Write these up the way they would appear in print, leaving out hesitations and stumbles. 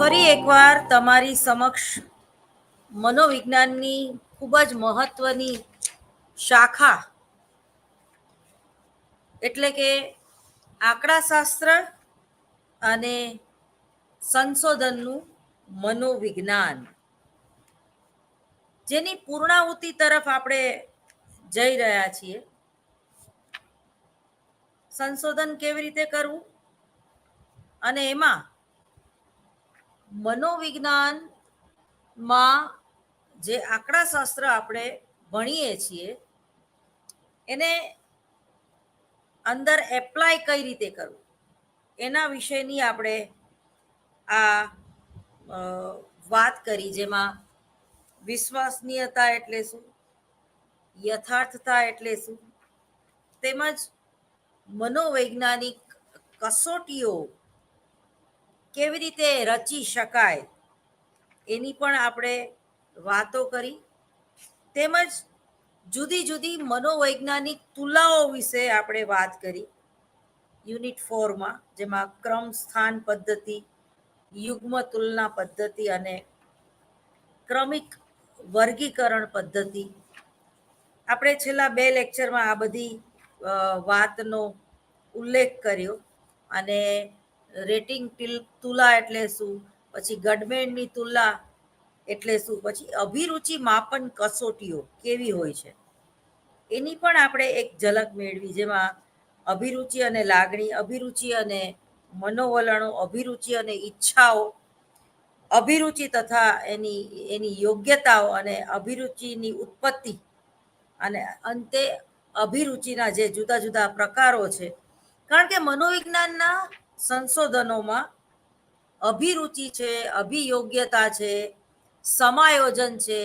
ફરી એકવાર તમારી સમક્ષ મનોવિજ્ઞાનની ખૂબ જ મહત્વની શાખા એટલે કે આંકડાશાસ્ત્ર અને સંશોધનનું મનોવિજ્ઞાન, જેની પૂર્ણાહુતિ તરફ આપણે જઈ રહ્યા છીએ. સંશોધન કેવી રીતે કરવું અને એમાં મનોવિજ્ઞાનમાં જે આંકડાશાસ્ત્ર આપણે ભણીએ છીએ એને અંદર એપ્લાય કઈ રીતે કરવું એના વિશેની આપણે આ વાત કરી, જેમાં વિશ્વસનીયતા એટલે શું, યથાર્થતા એટલે શું, તેમજ મનોવૈજ્ઞાનિક કસોટીઓ કેવી રીતે રચી શકાય એની પણ આપણે વાતો કરી. તેમજ જુદી જુદી મનોવૈજ્ઞાનિક તુલાઓ વિશે આપણે વાત કરી યુનિટ 4માં, જેમાં ક્રમ સ્થાન પદ્ધતિ, યુગ્મ તુલના પદ્ધતિ અને ક્રમિક વર્ગીકરણ પદ્ધતિ. આપણે છેલ્લા 2 લેક્ચરમાં આ બધી વાતનો ઉલ્લેખ કર્યો અને રેટિંગ તુલા એટલે શું, પછી ગડમેન્ડની તુલા એટલે શું, પછી અભિરુચિ માપન કસોટીઓ કેવી હોય છે એની પણ આપણે એક ઝલક મેળવી, જેમાં અભિરુચિ અને લાગણી, અભિરુચિ અને મનોવલણો, અભિરુચિ અને ઈચ્છાઓ, અભિરુચિ તથા એની યોગ્યતાઓ અને અભિરુચિની ઉત્પત્તિ, અને અંતે અભિરુચિના જે જુદા જુદા પ્રકારો છે. કારણ કે મનોવિજ્ઞાનના સંશોધનોમાં અભિરુચિ છે, અભિયોગ્યતા છે, સમાયોજન છે,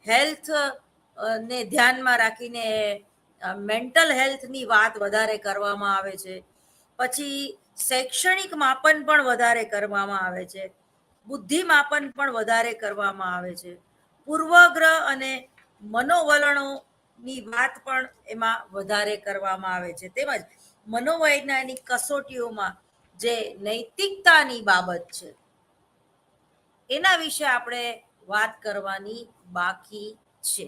હેલ્થ ને ધ્યાનમાં રાખીને મેન્ટલ હેલ્થની વાત વધારે કરવામાં આવે છે. પછી શૈક્ષણિક માપન પણ વધારે કરવામાં આવે છે, બુદ્ધિ માપન પણ વધારે કરવામાં આવે છે, પૂર્વગ્રહ અને મનોવલણોની વાત પણ એમાં વધારે કરવામાં આવે છે. તેમજ મનોવૈજ્ઞાનિક કસોટીઓમાં જે નૈતિકતાની બાબત છે એના વિશે આપણે વાત કરવાની બાકી છે.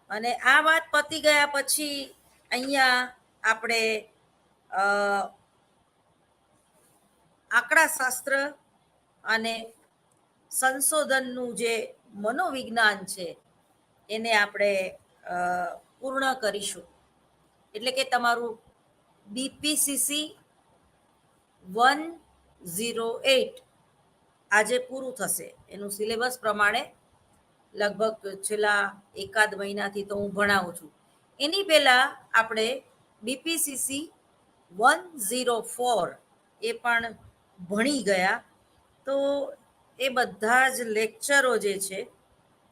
અને આ વાત પતી ગયા પછી અહીંયા આપણે આંકડાશાસ્ત્ર અને સંશોધનનું જે મનોવિજ્ઞાન છે એને આપણે પૂર્ણ કરીશું. એટલે કે તમારું BPCC 108 આજે પૂરું થશે. એનું સિલેબસ પ્રમાણે લગભગ છેલ્લા એકાદ મહિનાથી તો હું ભણાવું છું. એની પહેલાં આપણે BPCC 104 એ પણ ભણી ગયા. તો એ બધા જ લેક્ચરો જે છે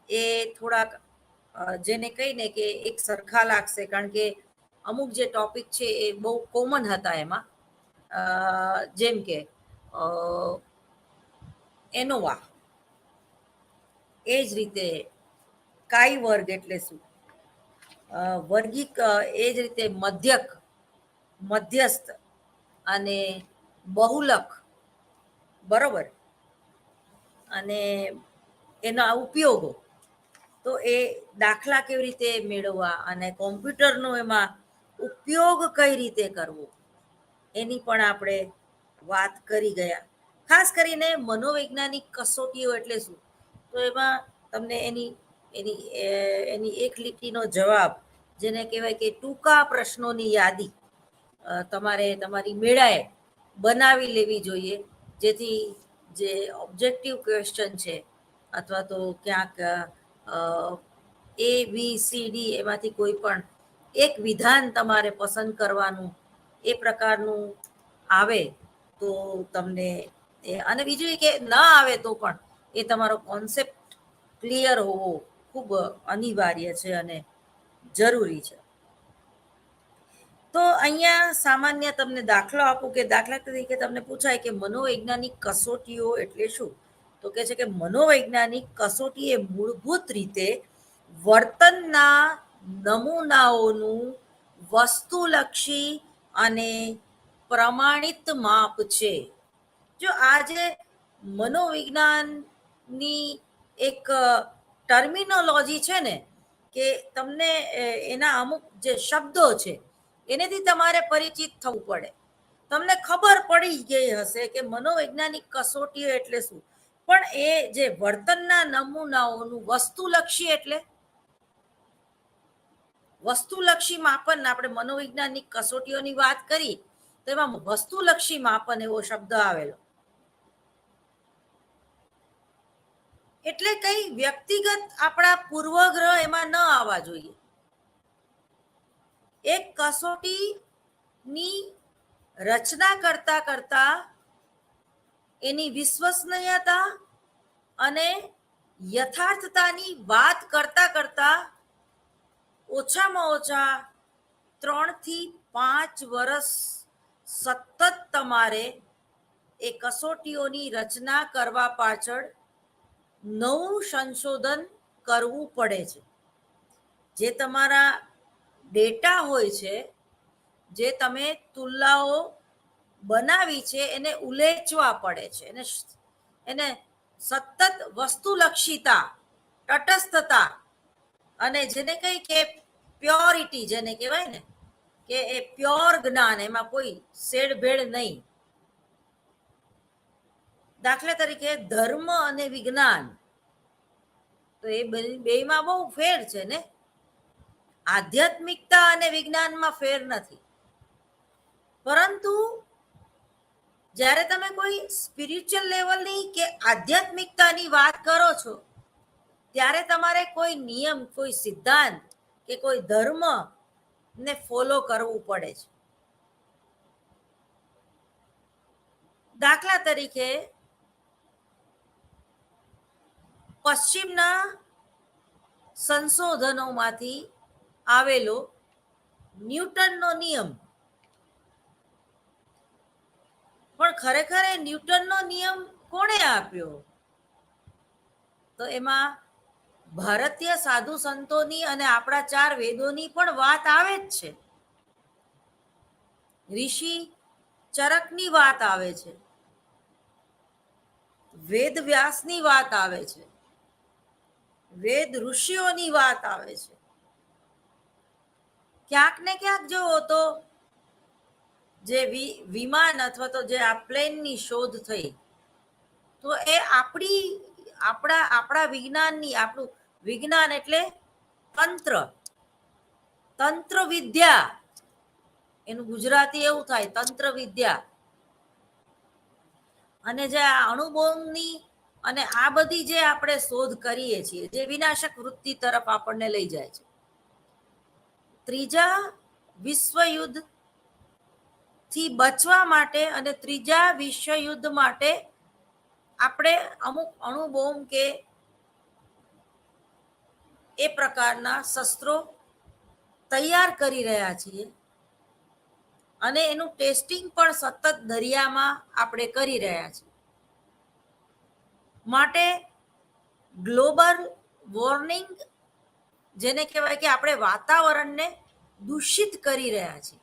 એ થોડાક જેને કહીને કે એક સરખા લાગશે, કારણ કે અમુક જે ટોપિક છે એ બહુ કોમન હતા એમાં, જેમ કે એનોવા, એ જ રીતે કાઈ વર્ગ એટલે શું, વર્ગિક, એ જ રીતે મધ્યક, મધ્યસ્થ અને બહુલક, બરોબર, અને એના ઉપયોગો, તો એ દાખલા કેવી રીતે મેળવવા અને કોમ્પ્યુટરનો એમાં ઉપયોગ કઈ રીતે કરવો એની પણ આપણે વાત કરી ગયા. ખાસ કરીને મનોવૈજ્ઞાનિક કસોટીઓ એટલે શું, તો એમાં તમને એની એક લીટીનો જવાબ, જેને કહેવાય કે ટૂંકા પ્રશ્નોની યાદી, તમારે તમારી મેળાએ બનાવી લેવી જોઈએ, જેથી જે ઓબ્જેક્ટિવ ક્વેશ્ચન છે અથવા તો ક્યાંક ABCD એમાંથી કોઈ પણ એક વિધાન તમારે પસંદ કરવાનું, એ પ્રકારનું આવે તો તમને અને બીજું એ કે ના આવે તો પણ એ તમારો કોન્સેપ્ટ ક્લિયર હોવો ખૂબ અનિવાર્ય છે અને જરૂરી છે. તો અહીંયા સામાન્ય તમને દાખલો આપું કે દાખલા તરીકે તમને પૂછાય કે મનોવૈજ્ઞાનિક કસોટીઓ એટલે શું, તો કે છે કે મનોવૈજ્ઞાનિક કસોટી એ મૂળભૂત રીતે વર્તનના નમૂનાઓનું વસ્તુલક્ષી અને પ્રમાણિત માપ છે. જો આ જે મનોવિજ્ઞાનની એક ટર્મિનોલોજી છે ને, કે તમને એના અમુક જે શબ્દો છે એનેથી તમારે પરિચિત થવું પડે. તમને ખબર પડી ગઈ હશે કે મનોવૈજ્ઞાનિક કસોટીઓ એટલે શું, પણ એ જે વર્તનના નમૂનાઓનું વસ્તુલક્ષી એટલે વસ્તુલક્ષી માપન, આપણે મનોવૈજ્ઞાનિક કસોટીઓની વાત કરી તો એમાં વસ્તુલક્ષી માપન એવો શબ્દ આવેલો. એટલે કઈ વ્યક્તિગત આપણા પૂર્વગ્રહ એમાં ન આવવા જોઈએ. એક કસોટીની રચના કરતા કરતા એની વિશ્વસનીયતા અને યથાર્થતાની વાત કરતા કરતા ઓછામાં ઓછા 3 થી 5 વર્ષ સતત તમારે એ કસોટીઓની રચના કરવા પાછળ નવું સંશોધન કરવું પડે છે. જે તમારા ડેટા હોય છે, જે તમે તુલનાઓ બનાવી છે, એને ઉલેચવા પડે છે, એને સતત વસ્તુલક્ષીતા, તટસ્થતા અને જેને કઈ કે પ્યોરિટી, જેને કહેવાય ને કે એ પ્યોર જ્ઞાન, એમાં કોઈ શેડભેડ નહીં. દાખલા તરીકે ધર્મ અને વિજ્ઞાન, તો એ બેમાં બહુ ફેર છે ને. આધ્યાત્મિકતા અને વિજ્ઞાનમાં ફેર નથી, પરંતુ જ્યારે તમે કોઈ સ્પિરિચ્યુઅલ લેવલની કે આધ્યાત્મિકતાની વાત કરો છો, ત્યારે તમારે કોઈ નિયમ, કોઈ સિદ્ધાંત કે કોઈ ધર્મ ને ફોલો કરવું પડે છે. દાખલા તરીકે પશ્ચિમના સંશોધનોમાંથી આવેલો ન્યૂટનનો નિયમ, પણ ખરેખર એ ન્યૂટનનો નિયમ કોણે આપ્યો? તો એમાં ભારતીય સાધુ સંતોની અને આપણા 4 વેદોની પણ વાત આવે જ છે. ઋષિ ચરકની વાત આવે છે, વેદ વ્યાસની વાત આવે છે, વેદ ઋષિઓની વાત આવે છે. ક્યાંક ને ક્યાંક જોવો તો જે વિમાન અથવા તો જે આ પ્લેનની શોધ થઈ, તો એ આપણા વિજ્ઞાનની, આપણું વિજ્ઞાન એટલે તંત્ર વિદ્યા, એનું ગુજરાતી એવું થાય તંત્ર વિદ્યા. અને જે આ અણુબોમ્બની અને આ બધી જે આપણે શોધ કરીએ છીએ, જે વિનાશક વૃત્તિ તરફ આપણને લઈ જાય છે. 3જા વિશ્વયુદ્ધ થી બચવા માટે અને 3જા વિશ્વયુદ્ધ માટે આપણે અમુક અણુબોમ્બ કે એ પ્રકારના શસ્ત્રો તૈયાર કરી રહ્યા છીએ, અને એનું ટેસ્ટિંગ પણ સતત દરિયામાં આપણે કરી રહ્યા છીએ. માટે ગ્લોબલ વોર્મિંગ, જેને કહેવાય કે આપણે વાતાવરણને દૂષિત કરી રહ્યા છીએ.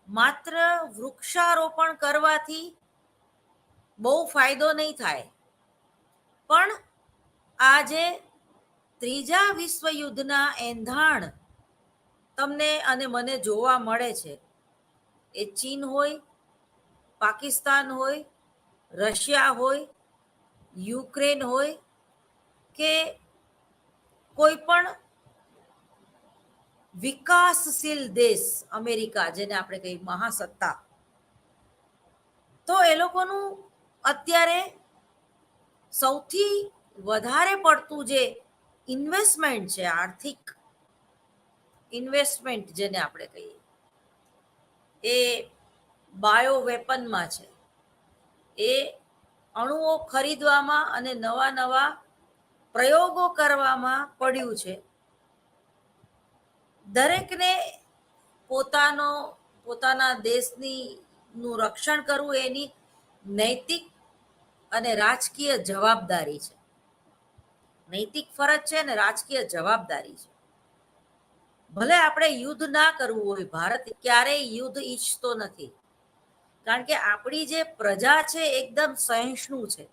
માત્ર વૃક્ષારોપણ કરવાથી બહુ ફાયદો નહીં થાય, પણ આજે 3જા વિશ્વયુદ્ધના એંધાણ તમને અને મને જોવા મળે છે. એ ચીન હોય, પાકિસ્તાન હોય, રશિયા હોય, યુક્રેન હોય કે કોઈ પણ વિકાસશીલ દેશ, અમેરિકા જેને આપણે કહીએ મહાસત્તા, તો એ લોકોનું અત્યારે સૌથી વધારે પડતું જે ઇન્વેસ્ટમેન્ટ છે, આર્થિક ઇન્વેસ્ટમેન્ટ જેને આપણે કહીએ, એ બાયો વેપનમાં છે. એ અણુઓ ખરીદવામાં અને નવા નવા પ્રયોગો કરવામાં પડ્યું છે. દરેકને પોતાના દેશનું રક્ષણ કરવું એની નૈતિક અને રાજકીય જવાબદારી છે. નૈતિક ફરજ છે ને રાજકીય જવાબદારી છે. ભલે આપણે યુદ્ધ ના કરવું હોય, ભારત ક્યારેય યુદ્ધ ઈચ્છતો નથી, કારણ કે આપણી જે પ્રજા છે એકદમ સહિષ્ણુ છે.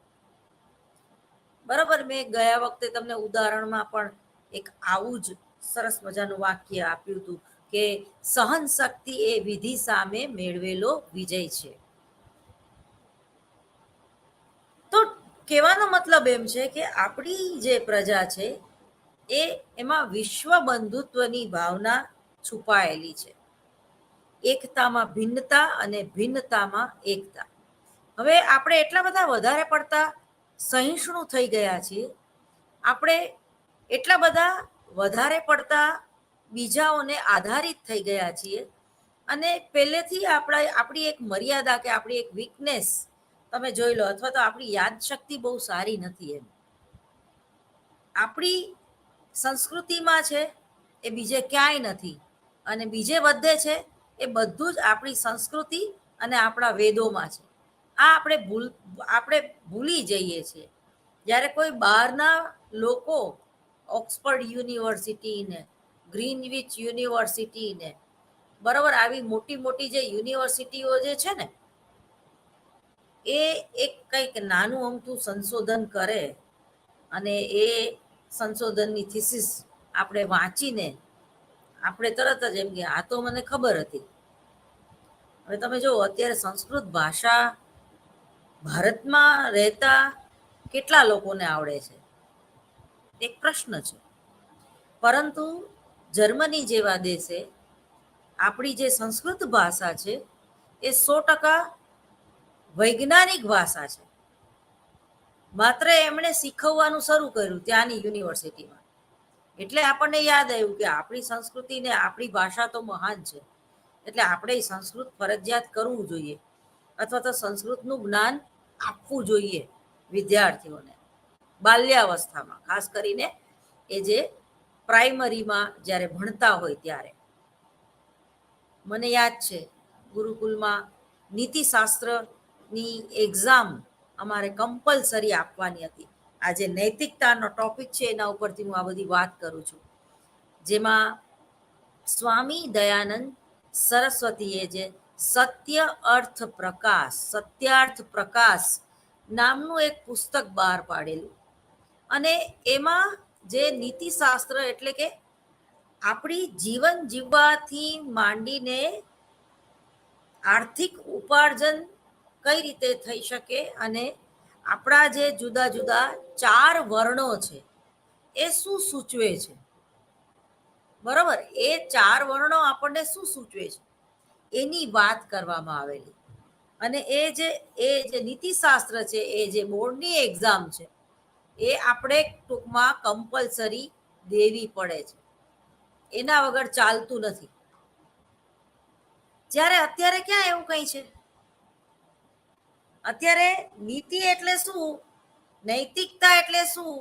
બરાબર, મેં ગયા વખતે તમને ઉદાહરણમાં પણ એક આવું જ સરસ મજાનું વાક્ય આપ્યું હતું કે સહન શક્તિ એ વિધિ સામે મેળવેલો વિજય છે. તો કહેવાનો મતલબ એમ છે કે આપણી જે પ્રજા છે એમાં વિશ્વ બંધુત્વની ભાવના છુપાયેલી છે. એકતામાં ભિન્નતા અને ભિન્નતામાં એકતા. હવે આપણે એટલા બધા વધારે પડતા સહિષ્ણુ થઈ ગયા છીએ, આપણે એટલા બધા વધારે પડતા બીજાઓને આધારિત થઈ ગયા છીએ, અને પહેલેથી આપણી એક મર્યાદા કે આપણી એક વીકનેસ તમે જોઈ લો, અથવા તો આપણી યાદશક્તિ બહુ સારી નથી. એમ આપણી સંસ્કૃતિમાં છે એ બીજે ક્યાંય નથી, અને બીજે બધે છે એ બધું જ આપણી સંસ્કૃતિ અને આપણા વેદોમાં છે. આ આપણે ભૂલી જઈએ છીએ. જ્યારે કોઈ બહારના લોકો ઓક્સફર્ડ યુનિવર્સિટી ને, ગ્રીનવિચ યુનિવર્સિટી ને, બરાબર, આવી મોટી મોટી જે યુનિવર્સિટીઓ જે છે ને, એ એક કંઈક નાનું અમથું સંશોધન કરે અને એ સંશોધનની થીસીસ આપણે વાંચીને આપણે તરત જ એમ કે આ તો મને ખબર હતી. હવે તમે જો અત્યારે સંસ્કૃત ભાષા ભારતમાં રહેતા કેટલા લોકોને આવડે છે, એક પ્રશ્ન છે. પરંતુ જર્મની જેવા દેશે આપણી જે સંસ્કૃત ભાષા છે એ 100% વૈજ્ઞાનિક ભાષા છે. માત્ર એમણે શીખવવાનું શરૂ કર્યું ત્યાંની યુનિવર્સિટીમાં, એટલે આપણને યાદ આવ્યું કે આપણી સંસ્કૃતિ ને આપણી ભાષા તો મહાન છે, એટલે આપણે સંસ્કૃત ફરજિયાત કરવું જોઈએ, અથવા તો સંસ્કૃતનું જ્ઞાન આપવું જોઈએ વિદ્યાર્થીઓને બાલ્યાવસ્થામાં, ખાસ કરીને એ જે પ્રાઇમરીમાં જ્યારે ભણતા હોય ત્યારે. મને યાદ છે ગુરુકુલમાં નીતિશાસ્ત્રની એક્ઝામ અમારે કમ્પલસરી આપવાની હતી. આ જે નૈતિકતાનો ટોપિક છે એના ઉપરથી હું આ બધી વાત કરું છું, જેમાં સ્વામી દયાનંદ સરસ્વતીએ જે સત્યાર્થ પ્રકાશ નામનું એક પુસ્તક બહાર પાડેલું, અને એમાં જે નીતિશાસ્ત્ર એટલે કે આપણી જીવન જીવવાથી માંડીને આર્થિક ઉપાર્જન કઈ રીતે થઈ શકે, અને આપણા જે જુદા જુદા 4 વર્ણો છે એ શું સૂચવે છે, બરોબર, એ 4 વર્ણો આપણને શું સૂચવે છે એની વાત કરવામાં આવેલી. અને એ જે નીતિશાસ્ત્ર છે, એ જે બોર્ડની એક્ઝામ છે, એ આપણે ટૂંકમાં કમ્પલસરી દેવી પડે છે, એના વગર ચાલતું નથી. જ્યારે અત્યારે ક્યાં એવું કઈ છે? અત્યારે નીતિ એટલે શું, નૈતિકતા એટલે શું,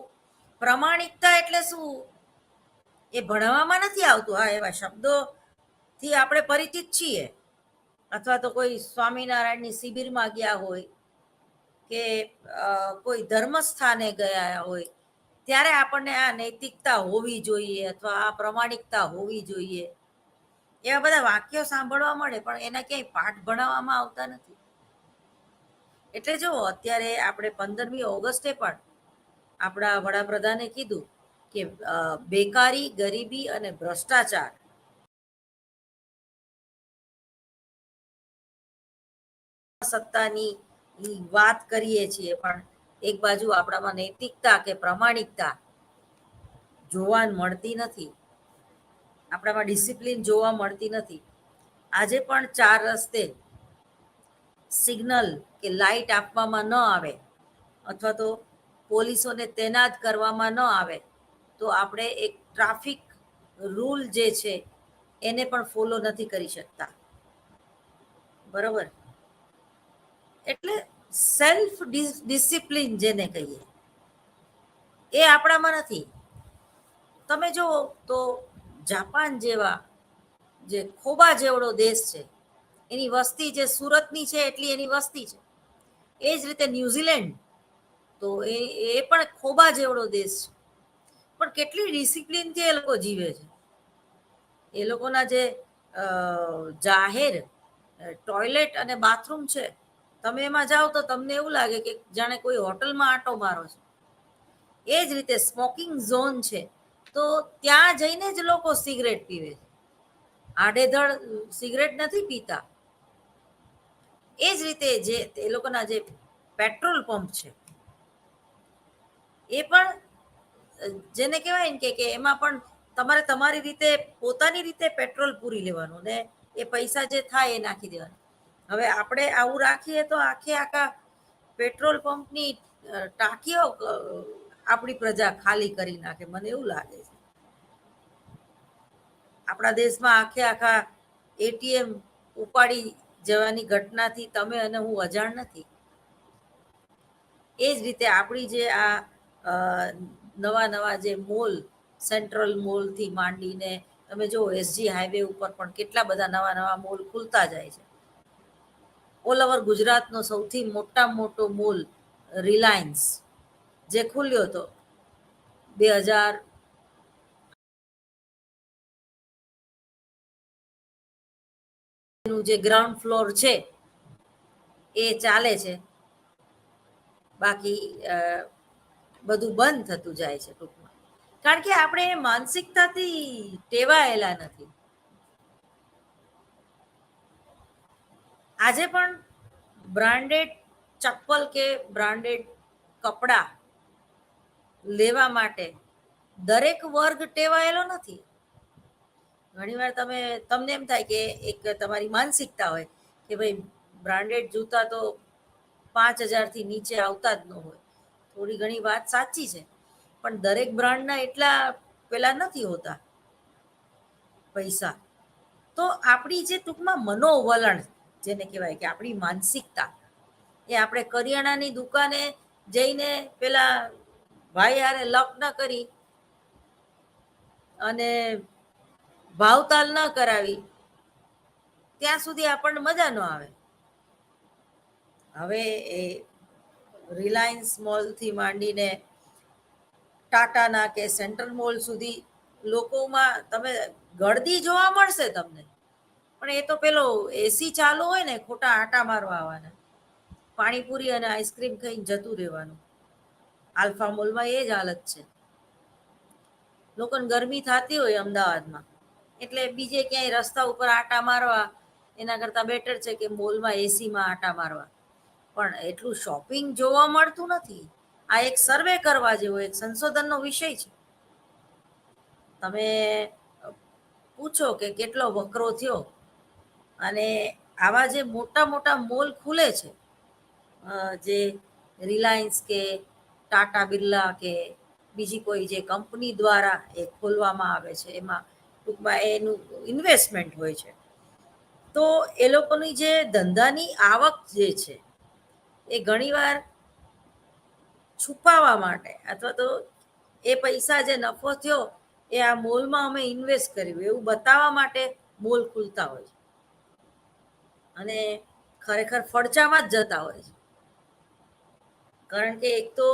પ્રમાણિકતા એટલે શું, એ ભણવામાં નથી આવતું. હા, એવા શબ્દોથી આપણે પરિચિત છીએ, અથવા તો કોઈ સ્વામિનારાયણની શિબિરમાં ગયા હોય કે કોઈ ધર્મ સ્થાને ગયા હોય ત્યારે આપણને આ નૈતિકતા હોવી જોઈએ અથવા આ પ્રમાણિકતા હોવી જોઈએ, એવા બધા વાક્યો સાંભળવા મળે, પણ એના ક્યાંય પાઠ ભણાવવામાં આવતા નથી. એટલે જો અત્યારે આપણે 15મી ઓગસ્ટે પણ આપણા વડાપ્રધાને કીધું કે બેકારી, ગરીબી અને ભ્રષ્ટાચાર સત્તાની વાત કરીએ છીએ, પણ એક બાજુ આપણામાં નૈતિકતા કે પ્રમાણિકતા જોવા મળતી નથી, આપણામાં ડિસિપ્લિન જોવા મળતી નથી. આજે પણ 4 રસ્તે સિગ્નલ કે લાઈટ આપવામાં ન આવે, અથવા તો પોલીસોને તૈનાત કરવામાં ન આવે, તો આપણે એક ટ્રાફિક રૂલ જે છે એને પણ ફોલો નથી કરી શકતા, બરોબર. એટલે સેલ્ફ ડિસિપ્લિન જેને કહીએ એ આપણામાં નથી. તમે જુઓ તો જાપાન જેવા જે ખોબા જેવડો દેશ છે, એની વસ્તી જે સુરતની છે એટલી એની વસ્તી છે. એ જ રીતે ન્યુઝીલેન્ડ, તો એ પણ ખોબા જેવડો દેશ છે, પણ કેટલી ડિસિપ્લિનથી એ લોકો જીવે છે. એ લોકોના જે જાહેર ટોયલેટ અને બાથરૂમ છે, તમે એમાં જાઓ તો તમને એવું લાગે કે જાણે કોઈ હોટલમાં આંટો મારો છો. એ જ રીતે સ્મોકિંગ ઝોન છે, તો ત્યાં જઈને જ લોકો સિગરેટ પીવે છે, આડેધડ સિગરેટ નથી પીતા. એ જ રીતે જે એ લોકોના જે પેટ્રોલ પંપ છે, એ પણ જેને કહેવાય ને કે એમાં પણ તમારે તમારી રીતે પોતાની રીતે પેટ્રોલ પૂરી લેવાનું ને એ પૈસા જે થાય એ નાખી દેવાનું. હવે આપણે આવું રાખીએ તો આખા પેટ્રોલ પંપની ટાંકીઓ આપણી પ્રજા ખાલી કરી નાખે, મને એવું લાગે છે. આપણા દેશમાં આખા એટીએમ ઉપાડી જવાની ઘટનાથી તમે અને હું અજાણ નથી. એ જ રીતે આપણી જે આ નવા જે મોલ, સેન્ટ્રલ મોલથી માંડીને તમે જો એસજી હાઈવે ઉપર પણ કેટલા બધા નવા મોલ ખુલતા જાય છે. ઓલ ઓવર ગુજરાતનો સૌથી મોટામાં મોટો મોલ રિલાયન્સ જે ખુલ્યો હતો 2000 નું જે ગ્રાઉન્ડ ફ્લોર છે એ ચાલે છે, બાકી બધું બંધ થતું જાય છે ટૂંકમાં. કારણ કે આપણે માનસિકતાથી ટેવાયેલા નથી. આજે પણ બ્રાન્ડેડ ચપ્પલ કે બ્રાન્ડેડ કપડા લેવા માટે દરેક વર્ગ ટેવાયેલો નથી. ઘણીવાર તમને એમ થાય કે એક તમારી માનસિકતા હોય કે ભાઈ બ્રાન્ડેડ જૂતા તો 5,000 થી નીચે આવતા જ ન હોય. થોડી ઘણી વાત સાચી છે, પણ દરેક બ્રાન્ડના એટલા પેલા નથી હોતા પૈસા. તો આપણી જે ટૂંકમાં મનોવલણ જેને કહેવાય કે આપણી માનસિકતા, એ આપણે કરિયાણાની દુકાને જઈને પેલા ભાઈ હારે લપ ન કરી અને ભાવતાલ ન કરાવી ત્યાં સુધી આપણને મજા ન આવે. હવે એ રિલાયન્સ મોલથી માંડીને ટાટાના કે સેન્ટ્રલ મોલ સુધી લોકોમાં તમે ગળદી જોવા મળશે તમને, પણ એ તો પેલો એસી ચાલુ હોય ને ખોટા આટા મારવા આવવાના, પાણીપુરી અને આઈસ્ક્રીમ ખાઈને જતું રહેવાનું. આલ્ફા મોલમાં એ જ હાલત છે. લોકોને ગરમી થતી હોય અમદાવાદમાં, એટલે બીજે ક્યાંય રસ્તા ઉપર આટા મારવા એના કરતાં બેટર છે કે મોલમાં એસીમાં આટા મારવા. પણ એટલું શોપિંગ જોવા મળતું નથી. આ એક સર્વે કરવા જેવો એક સંશોધનનો વિષય છે. તમે પૂછો કે કેટલો વકરો થયો, અને આવા જે મોટા મોટા મોલ ખુલે છે, જે રિલાયન્સ કે ટાટા બિરલા કે બીજી કોઈ જે કંપની દ્વારા એ ખોલવામાં આવે છે, એમાં ટૂંકમાં એનું ઇન્વેસ્ટમેન્ટ હોય છે, તો એ લોકોની જે ધંધાની આવક જે છે એ ઘણીવાર છુપાવવા માટે અથવા તો એ પૈસા જે નફો થયો એ આ મોલમાં અમે ઇન્વેસ્ટ કર્યું એવું બતાવવા માટે મોલ ખુલતા હોય છે, અને ખરેખર ફડચામાં જ જતા હોય છે. કારણ કે એક તો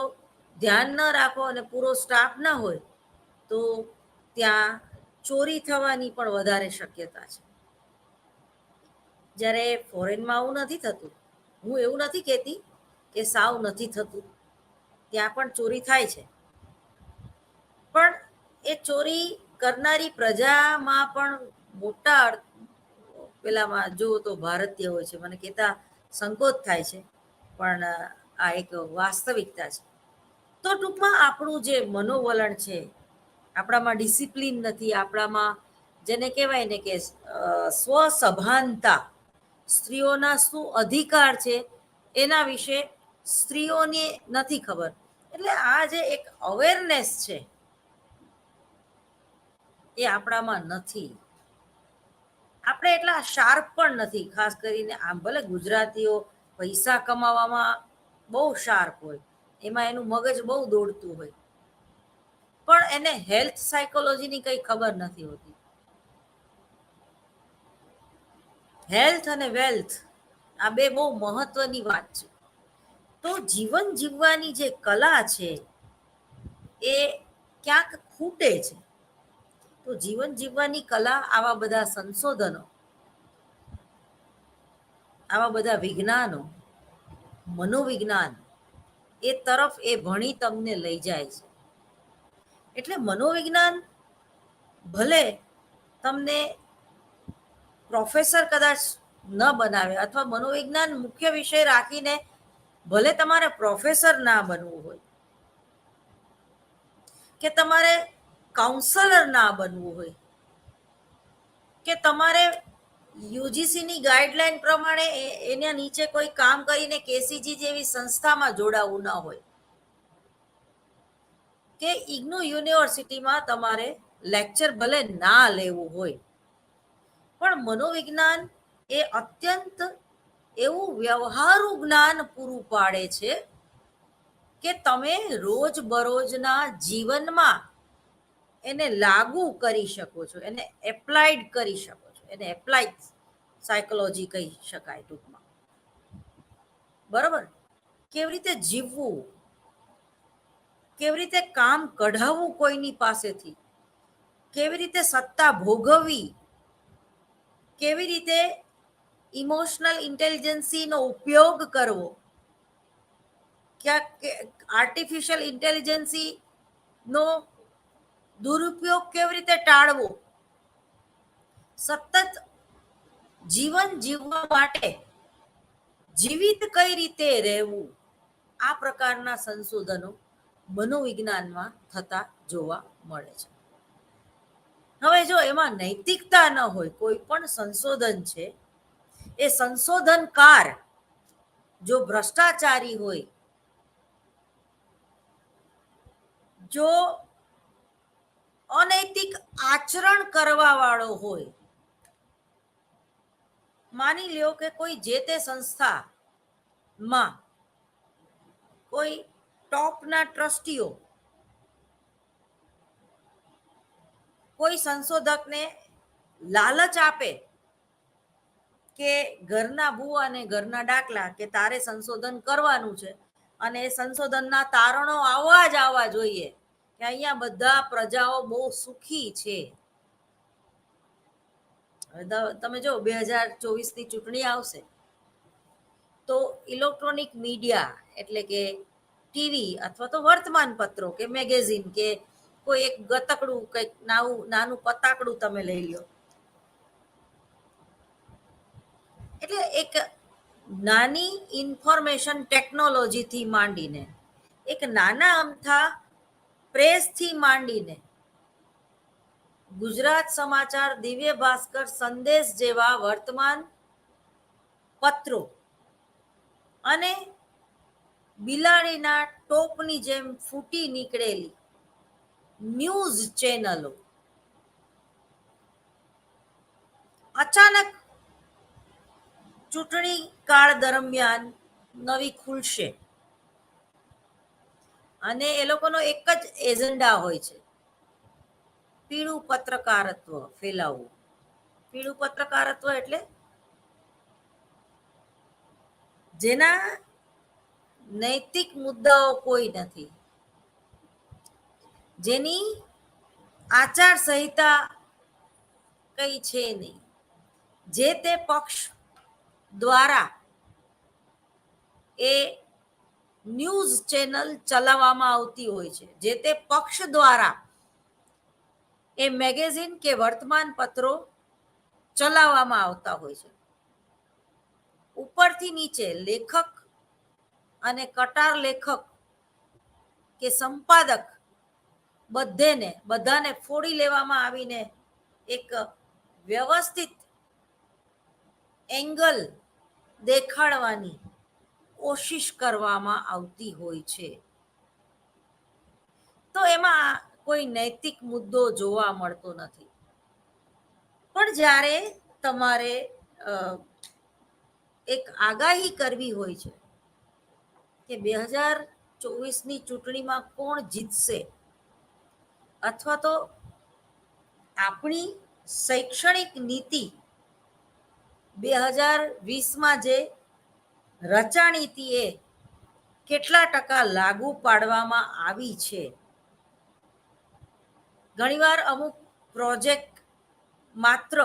ધ્યાન ન રાખો અને પૂરો સ્ટાફ ના હોય તો ત્યાં ચોરી થવાની પણ વધારે શક્યતા છે. જ્યારે ફોરેનમાં આવું નથી થતું. હું એવું નથી કહેતી કે સાવ નથી થતું, ત્યાં પણ ચોરી થાય છે, પણ એ ચોરી કરનારી પ્રજામાં પણ મોટા પેલામાં જુઓ તો ભારતીય હોય છે. મને કહેતા સંકોચ થાય છે, પણ આ એક વાસ્તવિકતા છે. તો ટૂંકમાં આપણું જે મનોવલણ છે, આપણામાં ડિસિપ્લિન નથી, આપણામાં જેને કહેવાય ને કે સ્વસભાનતા, સ્ત્રીઓના શું અધિકાર છે એના વિશે સ્ત્રીઓને નથી ખબર. એટલે આ જે એક અવેરનેસ છે એ આપણામાં નથી. આપણે એટલા શાર્પ પણ નથી. ખાસ કરીને આમ ભલે ગુજરાતીઓ પૈસા કમાવામાં બહુ શાર્પ હોય, એમાં એનું મગજ બહુ દોડતું હોય, પણ એને હેલ્થ સાયકોલોજીની કંઈ ખબર નથી હોતી. હેલ્થ અને વેલ્થ આ બે બહુ મહત્વની વાત છે. તો જીવન જીવવાની જે કલા છે એ ક્યાંક ખૂટે છે. તો જીવન જીવવાની કલા, આવા બધા સંશોધનો આવા બધા વિજ્ઞાનો, મનોવિજ્ઞાન એ તરફ એ ભણી તમને લઈ જાય છે. એટલે મનોવિજ્ઞાન ભલે તમને પ્રોફેસર કદાચ ન બનાવે, અથવા મનોવિજ્ઞાન મુખ્ય વિષય રાખીને ભલે તમારે પ્રોફેસર ના બનવું હોય, કે તમારે કાઉન્સલર ના બનવું હોય, કે તમારે યુજીસીની ગાઈડલાઈન પ્રમાણે એના નીચે કોઈ કામ કરીને કેસીજી જેવી સંસ્થામાં જોડાવું ન હોય, કે ઇગ્નુ યુનિવર્સિટીમાં તમારે લેક્ચર ભલે ના લેવું હોય, પણ મનોવિજ્ઞાન એ અત્યંત એવું વ્યવહારુ જ્ઞાન પૂરું પાડે છે કે તમે રોજબરોજના જીવનમાં એને લાગુ કરી શકો છો, એને એપ્લાઇડ કરી શકો છો. એને એપ્લાઇડ સાયકોલોજી કહી શકાય ટૂંકમાં. બરોબર? કેવી રીતે જીવવું, કેવી રીતે કામ કઢાવવું કોઈની પાસેથી, કેવી રીતે સત્તા ભોગવવી, કેવી રીતે ઇમોશનલ ઇન્ટેલિજન્સીનો ઉપયોગ કરવો, ક્યાંક આર્ટિફિશિયલ ઇન્ટેલિજન્સીનો દુરુપયોગ કેવી રીતે ટાળવો, સતત જીવન જીવવા માટે જીવિત કઈ રીતે રહેવું, આ પ્રકારના સંશોધનો મનોવિજ્ઞાનમાં થતા જોવા મળે છે. હવે જો એમાં નૈતિકતા ન હોય, કોઈ પણ સંશોધન છે એ સંશોધનકાર જો ભ્રષ્ટાચારી હોય, જો અનૈતિક આચરણ કરવા વાળો હોય, માની લ્યો કે કોઈ જે તે સંસ્થામાં કોઈ ટોપના ટ્રસ્ટીઓ કોઈ સંશોધકને લાલચ આપે કે ઘરના ભૂવા અને ઘરના ડાકલા, કે તારે સંશોધન કરવાનું છે અને એ સંશોધનના તારણો આવવા જોઈએ કે અહીંયા બધા પ્રજાઓ બહુ સુખી છે. તમે જો 2024ની ચૂંટણી આવશે તો ઇલેક્ટ્રોનિક મીડિયા એટલે કે ટીવી અથવા તો વર્તમાન પત્રો કે મેગેઝિન કે કોઈ એક ગતકડું કંઈક નાનું પતાકડું તમે લઈ લો, એટલે એક નાની ઇન્ફોર્મેશન ટેકનોલોજીથી માંડીને, એક નાના અમથા પ્રેસથી માંડીને ગુજરાત સમાચાર, દિવ્ય ભાસ્કર, સંદેશ જેવા વર્તમાન પત્રો અને બિલાડીના ટોપની જેમ ફૂટી નીકળેલી ન્યૂઝ ચેનલો અચાનક ચૂંટણી કાળ દરમિયાન નવી ખુલશે અને એ લોકોનો એક જ એજન્ડા હોય છે, પીળું પત્રકારત્વ ફેલાવવું. પીળું પત્રકારત્વ એટલે જેના નૈતિક મુદ્દાઓ કોઈ નથી, જેની આચાર સંહિતા કઈ છે નહીં, જે તે પક્ષ દ્વારા એ ન્યૂઝ ચેનલ ચલાવવામાં આવતી હોય છે, જે તે પક્ષ દ્વારા એ મેગેઝિન કે વર્તમાન પત્રો ચલાવવામાં આવતા હોય છે. ઉપરથી નીચે લેખક અને કટાર લેખક કે સંપાદક બધાને ફોડી લેવામાં આવીને એક વ્યવસ્થિત એંગલ દેખાડવાની કોશિશ કરવામાં આવતી હોય છે. તો એમાં કોઈ નૈતિક મુદ્દો જોવા મળતો નથી. પણ જ્યારે તમારે એક આગાહી કરવી હોય છે કે 2024ની ચૂંટણીમાં કોણ જીતશે, અથવા તો આપણી શૈક્ષણિક નીતિ 2020માં જે રચાણી હતી એ કેટલા ટકા લાગુ પાડવામાં આવી છે. ઘણીવાર અમુક પ્રોજેક્ટ માત્ર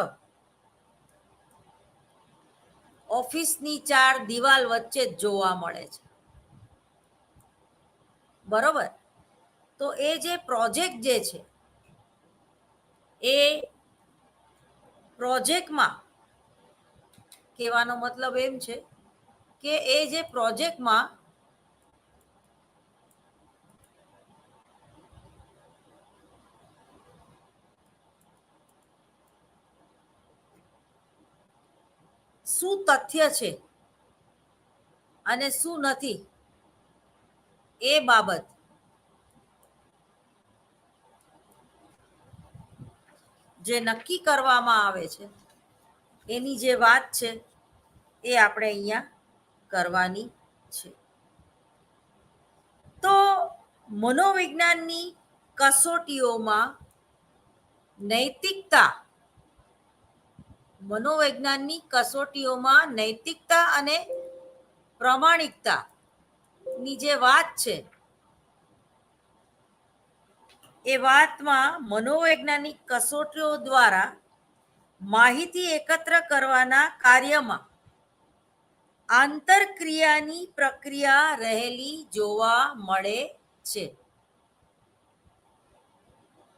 ઓફિસની 4 દિવાલ વચ્ચે જ જોવા મળે છે, બરોબર? તો એ જે પ્રોજેક્ટ જે છે એ પ્રોજેક્ટમાં કહેવાનો મતલબ એમ છે કે એ જે પ્રોજેક્ટમાં શું તથ્ય છે અને શું નથી એ બાબત જે નક્કી કરવામાં આવે છે એની જે વાત છે એ આપણે અહીંયા કરવાની છે. તો મનોવિજ્ઞાનની કસોટીઓમાં નૈતિકતા, મનોવૈજ્ઞાનની કસોટીઓમાં નૈતિકતા અને પ્રામાણિકતાની જે વાત છે એ વાતમાં મનોવૈજ્ઞાનિક કસોટીઓ દ્વારા માહિતી એકત્ર કરવાના કાર્યમાં આંતરક્રિયાની પ્રક્રિયા રહેલી જોવા મળે છે.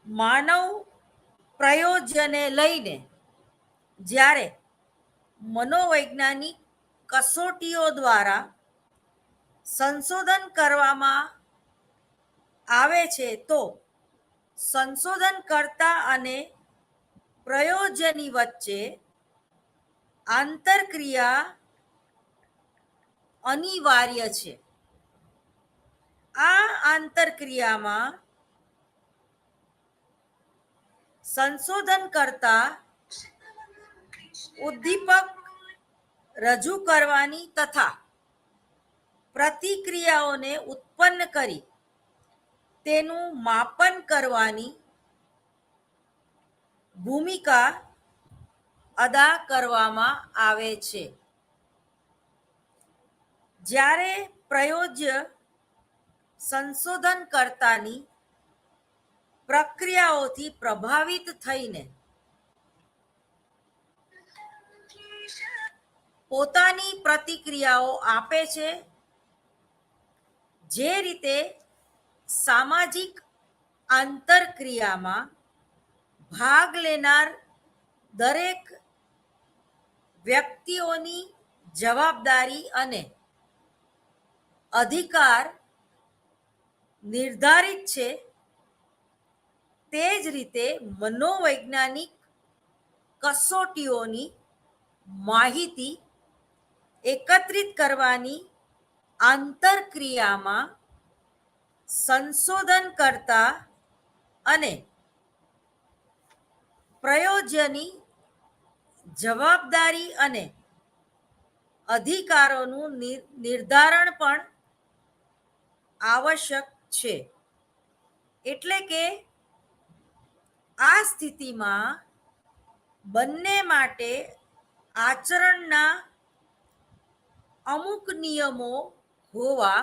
માનવ પ્રયોજને લઈને જ્યારે મનોવૈજ્ઞાનિક કસોટીઓ દ્વારા સંશોધન કરવામાં આવે છે તો સંશોધનકર્તા અને પ્રયોજની વચ્ચે આંતરક્રિયા અનિવાર્ય છે. આ આંતરક્રિયામાં સંશોધનકર્તા ઉદ્દીપક રજૂ કરવાની તથા પ્રતિક્રિયાઓને ઉત્પન્ન કરી તેનું માપન કરવાની ભૂમિકા અદા કરવામાં આવે છે. જ્યારે પ્રયોજ્ય સંશોધનકર્તાની પ્રક્રિયાઓથી પ્રભાવિત થઈને પોતાની પ્રતિક્રિયાઓ આપે છે, જે રીતે સામાજિક આંતરક્રિયામાં ભાગ લેનાર દરેક વ્યક્તિઓની જવાબદારી અને અધિકાર નિર્ધારિત છે, તે જ રીતે મનોવૈજ્ઞાનિક કસોટીઓની માહિતી એકત્રિત કરવાની આંતરક્રિયામાં સંશોધનકર્તા અને પ્રયોજ્યની જવાબદારી અને અધિકારોનું નિર્ધારણ પણ આવશ્યક છે. એટલે કે આ સ્થિતિમાં બંને માટે આચરણના અમુક નિયમો હોવા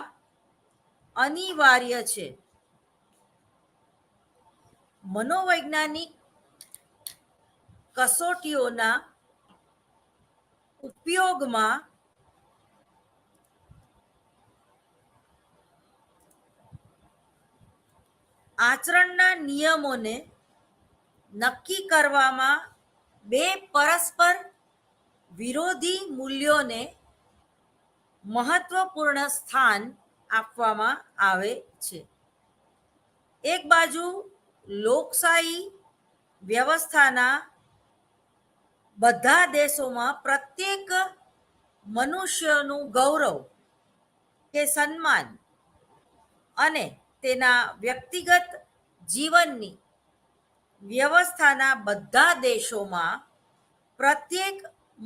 અનિવાર્ય છે. મનોવૈજ્ઞાનિક કસોટીઓના ઉપયોગમાં આચરણના નિયમોને નક્કી કરવામાં બે પરસ્પર વિરોધી મૂલ્યોને મહત્વપૂર્ણ સ્થાન આપવામાં આવે છે. એક બાજુ લોકશાહી વ્યવસ્થાના બધા દેશોમાં પ્રત્યેક મનુષ્યનું ગૌરવ કે સન્માન અને તેના વ્યક્તિગત જીવનની વ્યવસ્થાના બધા દેશોમાં પ્રત્યેક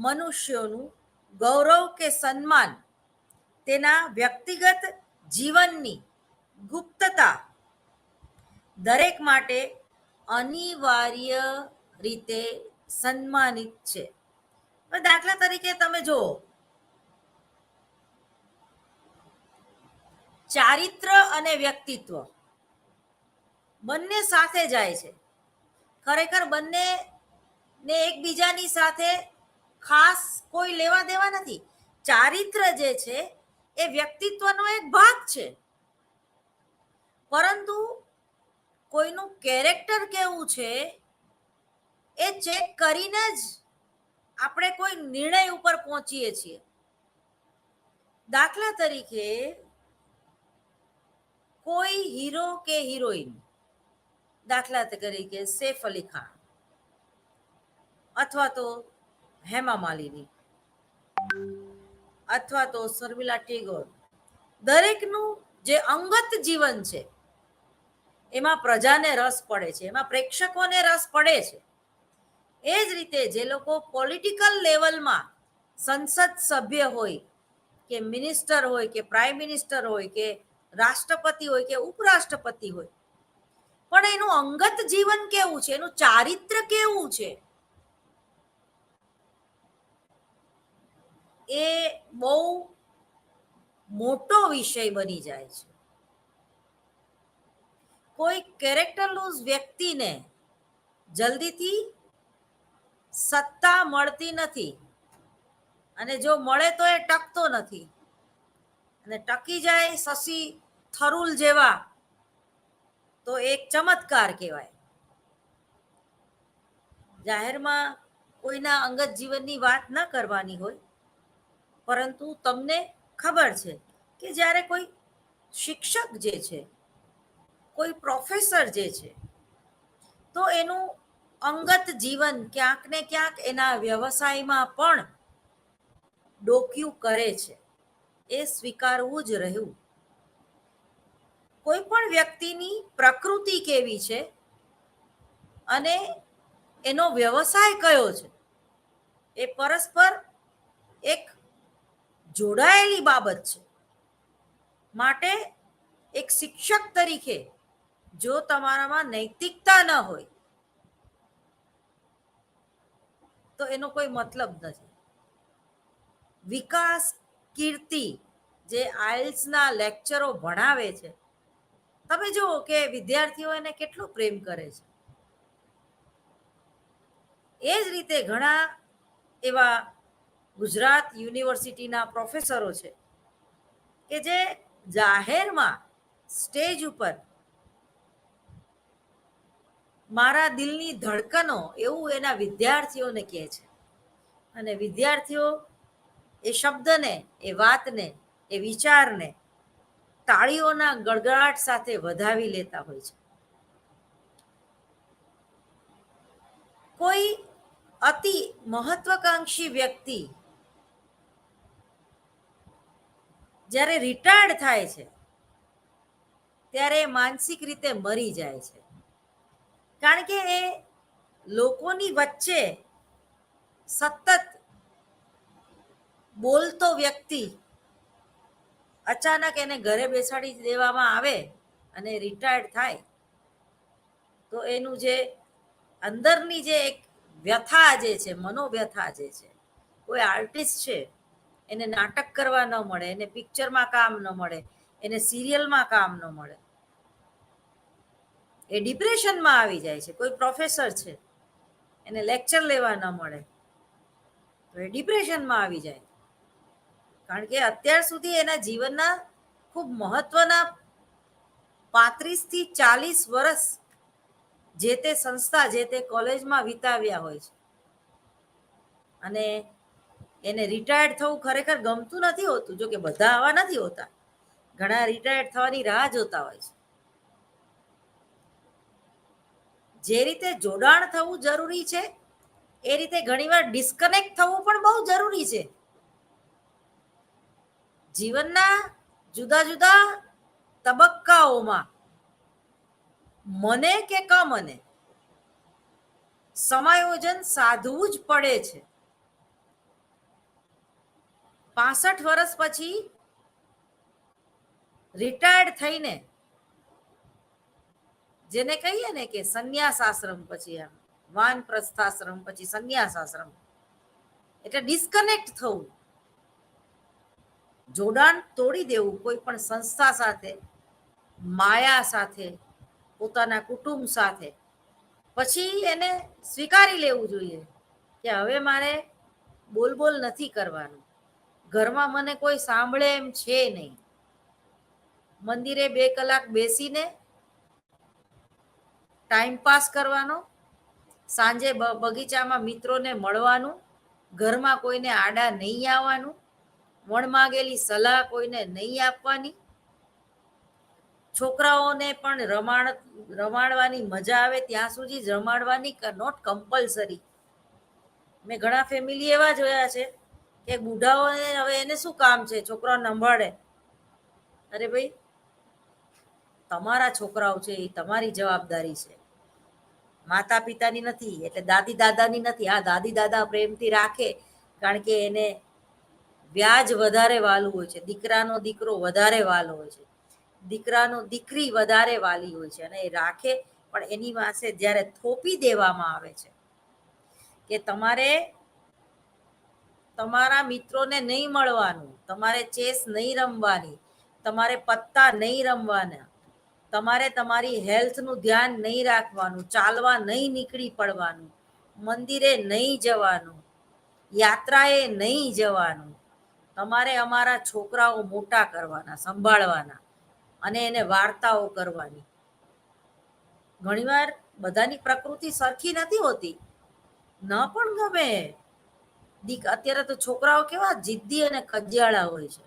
મનુષ્યનું ગૌરવ કે સન્માન, તેના વ્યક્તિગત જીવનની ગુપ્તતા દરેક માટે અનિવાર્ય રીતે સન્માનિત છે. દાખલા તરીકે તમે જુઓ, ચારિત્ર અને વ્યક્તિત્વ બંને સાથે જાય છે. ખરેખર બંનેને એકબીજાની સાથે ખાસ કોઈ લેવા દેવા નથી. ચારિત્ર જે છે એ વ્યક્તિત્વનો એક ભાગ છે, પરંતુ કોઈનું કેરેક્ટર કેવું છે એ ચેક કરીને જ આપણે કોઈ નિર્ણય ઉપર પહોંચીએ છીએ. દાખલા તરીકે કોઈ હીરો કે હિરોઈન, દાખલા તરીકે સૈફ અલી ખાન અથવા તો હેમા માલિની અથવા તો શર્મિલા ટેગોર, દરેકનું જે અંગત જીવન છે એમાં પ્રજાને રસ પડે છે, એમાં પ્રેક્ષકોને રસ પડે છે. એ જ રીતે જે લોકો પોલિટિકલ લેવલમાં સંસદ સભ્ય હોય કે મિનિસ્ટર હોય કે પ્રાઇમ મિનિસ્ટર હોય કે રાષ્ટ્રપતિ હોય કે ઉપરાષ્ટ્રપતિ હોય, પણ એનું અંગત જીવન કેવું છે, એનું ચારિત્ર કેવું છે, એ બહુ મોટો વિષય બની જાય છે. કોઈ કેરેક્ટરલેસ વ્યક્તિને જલ્દીથી સત્તા મળતી નથી, અને જો મળે તો એ ટકતો નથી, અને ટકી જાય શશી થરૂર જેવા તો એક ચમત્કાર કહેવાય. જાહેરમાં કોઈના અંગત જીવનની વાત ન કરવાની હોય, પરંતુ તમને ખબર છે કે જ્યારે કોઈ શિક્ષક જે છે, કોઈ પ્રોફેસર જે છે, તો એનું અંગત જીવન ક્યાંક ને ક્યાંક એના વ્યવસાયમાં પણ ડોકિયું કરે છે, એ સ્વીકારવું જ રહ્યું. કોઈ પણ વ્યક્તિની પ્રકૃતિ કેવી છે અને એનો વ્યવસાય કયો છે, એ પરસ્પર એક જોડાયેલી બાબત છે. માટે એક શિક્ષક તરીકે જો તમારામાં નૈતિકતા ન હોય તો એનો કોઈ મતલબ નથી. વિકાસ કીર્તિ જે આઇલ્સના લેક્ચરો ભણાવે છે, તમે જુઓ કે વિદ્યાર્થીઓ એને કેટલો પ્રેમ કરે છે. એ જ રીતે ઘણા એવા ગુજરાત યુનિવર્સિટીના પ્રોફેસરો છે કે જે જાહેરમાં સ્ટેજ ઉપર મારા દિલની ધડકનો એવું એના વિદ્યાર્થીઓને કહે છે, અને વિદ્યાર્થીઓ એ શબ્દને, એ વાતને, એ વિચારને તાળીઓના ગડગડાટ સાથે વધાવી લેતા હોય છે. કોઈ અતિ મહત્વાકાંક્ષી વ્યક્તિ જ્યારે રિટાયર્ડ થાય છે ત્યારે માનસિક રીતે મરી જાય છે, કારણ કે એ લોકોની વચ્ચે સતત બોલતો વ્યક્તિ અચાનક એને ઘરે બેસાડી દેવામાં આવે અને રિટાયર્ડ થાય, તો એનું જે અંદરની જે એક વ્યથા જે છે, મનોવ્યથા જે છે, કોઈ આર્ટિસ્ટ છે એને નાટક કરવા ન મળે, એને પિક્ચરમાં કામ ન મળે, એને સિરિયલમાં કામ ન મળે, એ ડિપ્રેશનમાં આવી જાય છે. કોઈ પ્રોફેસર છે એને લેક્ચર લેવા ન મળે તો એ ડિપ્રેશનમાં આવી જાય, કારણ કે અત્યાર સુધી એના જીવનના ખૂબ મહત્વના 35 થી 40 વર્ષ જે તે સંસ્થા, જે તે કોલેજમાં વિતાવ્યા હોય છે, અને એને રિટાયર્ડ થવું ખરેખર ગમતું નથી હોતું. જો કે બધા આવા નથી હોતા, ઘણા રિટાયર્ડ થવાની રાહ જોતા હોય છે. જે રીતે જોડાણ થવું જરૂરી છે, એ રીતે ઘણીવાર ડિસ્કનેક્ટ થવું પણ બહુ જરૂરી છે. જીવનના જુદા જુદા તબક્કાઓમાં મને કે કમને સમાયોજન સાધવું જ પડે છે. 65 વર્ષ પછી રિટાયર્ડ થઈને જેને કહીએ ને કે સંન્યાસ આશ્રમ પછી વાનપ્રસ્થાશ્રમ પછી સંન્યાસ આશ્રમ, એટલે ડિસ્કનેક્ટ થવું, જોડાણ તોડી દેવું કોઈ પણ સંસ્થા સાથે, માયા સાથે, પોતાના કુટુંબ સાથે. પછી એને સ્વીકારી લેવું જોઈએ કે હવે મારે બોલ નથી કરવાનું. ઘરમાં મને કોઈ સાંભળે એમ છે નહીં. મંદિરે 2 કલાક બેસીને ટાઈમ પાસ કરવાનો, સાંજે બગીચામાં મિત્રોને મળવાનું, ઘરમાં કોઈને આડા નહીં આવવાનું, વણમાગેલી સલાહ કોઈને નહીં આપવાની. છોકરાઓને પણ રમાડવાની મજા આવે ત્યાં સુધી જ રમાડવાની, નોટ કમ્પલસરી. મેં ઘણા ફેમિલી એવા જોયા છે કે બુઢાઓને હવે એને શું કામ છે છોકરાઓને સંભાળે. અરે ભાઈ, તમારા છોકરાઓ છે એ તમારી જવાબદારી છે, માતા પિતાની નથી. એટલે દાદી દાદાની નથી. આ દાદી દાદા પ્રેમથી રાખે કારણ કે એને વ્યાજ વધારે વાલું હોય છે, દીકરાનો દીકરો વધારે વાલો હોય છે, દીકરાનો દીકરી વધારે વાલી હોય છે, અને એ રાખે. પણ એની પાસે જ્યારે થોપી દેવામાં આવે છે કે તમારે તમારા મિત્રોને નહીં મળવાનું, તમારે ચેસ નહીં રમવાની, તમારે પત્તા નહીં રમવાના, તમારે તમારી હેલ્થનું ધ્યાન નહીં રાખવાનું, ચાલવા નહીં નીકળી પડવાનું, મંદિરે નહીં જવાનું, યાત્રાએ નહીં જવાનું, તમારે અમારા છોકરાઓ મોટા કરવાના, સંભાળવાના અને એને વાર્તાઓ કરવાની. ઘણીવાર બધાની પ્રકૃતિ સરખી નથી હોતી, ન પણ ગમે. અત્યારે તો છોકરાઓ કેવા જિદ્દી અને કજિયાળા હોય છે.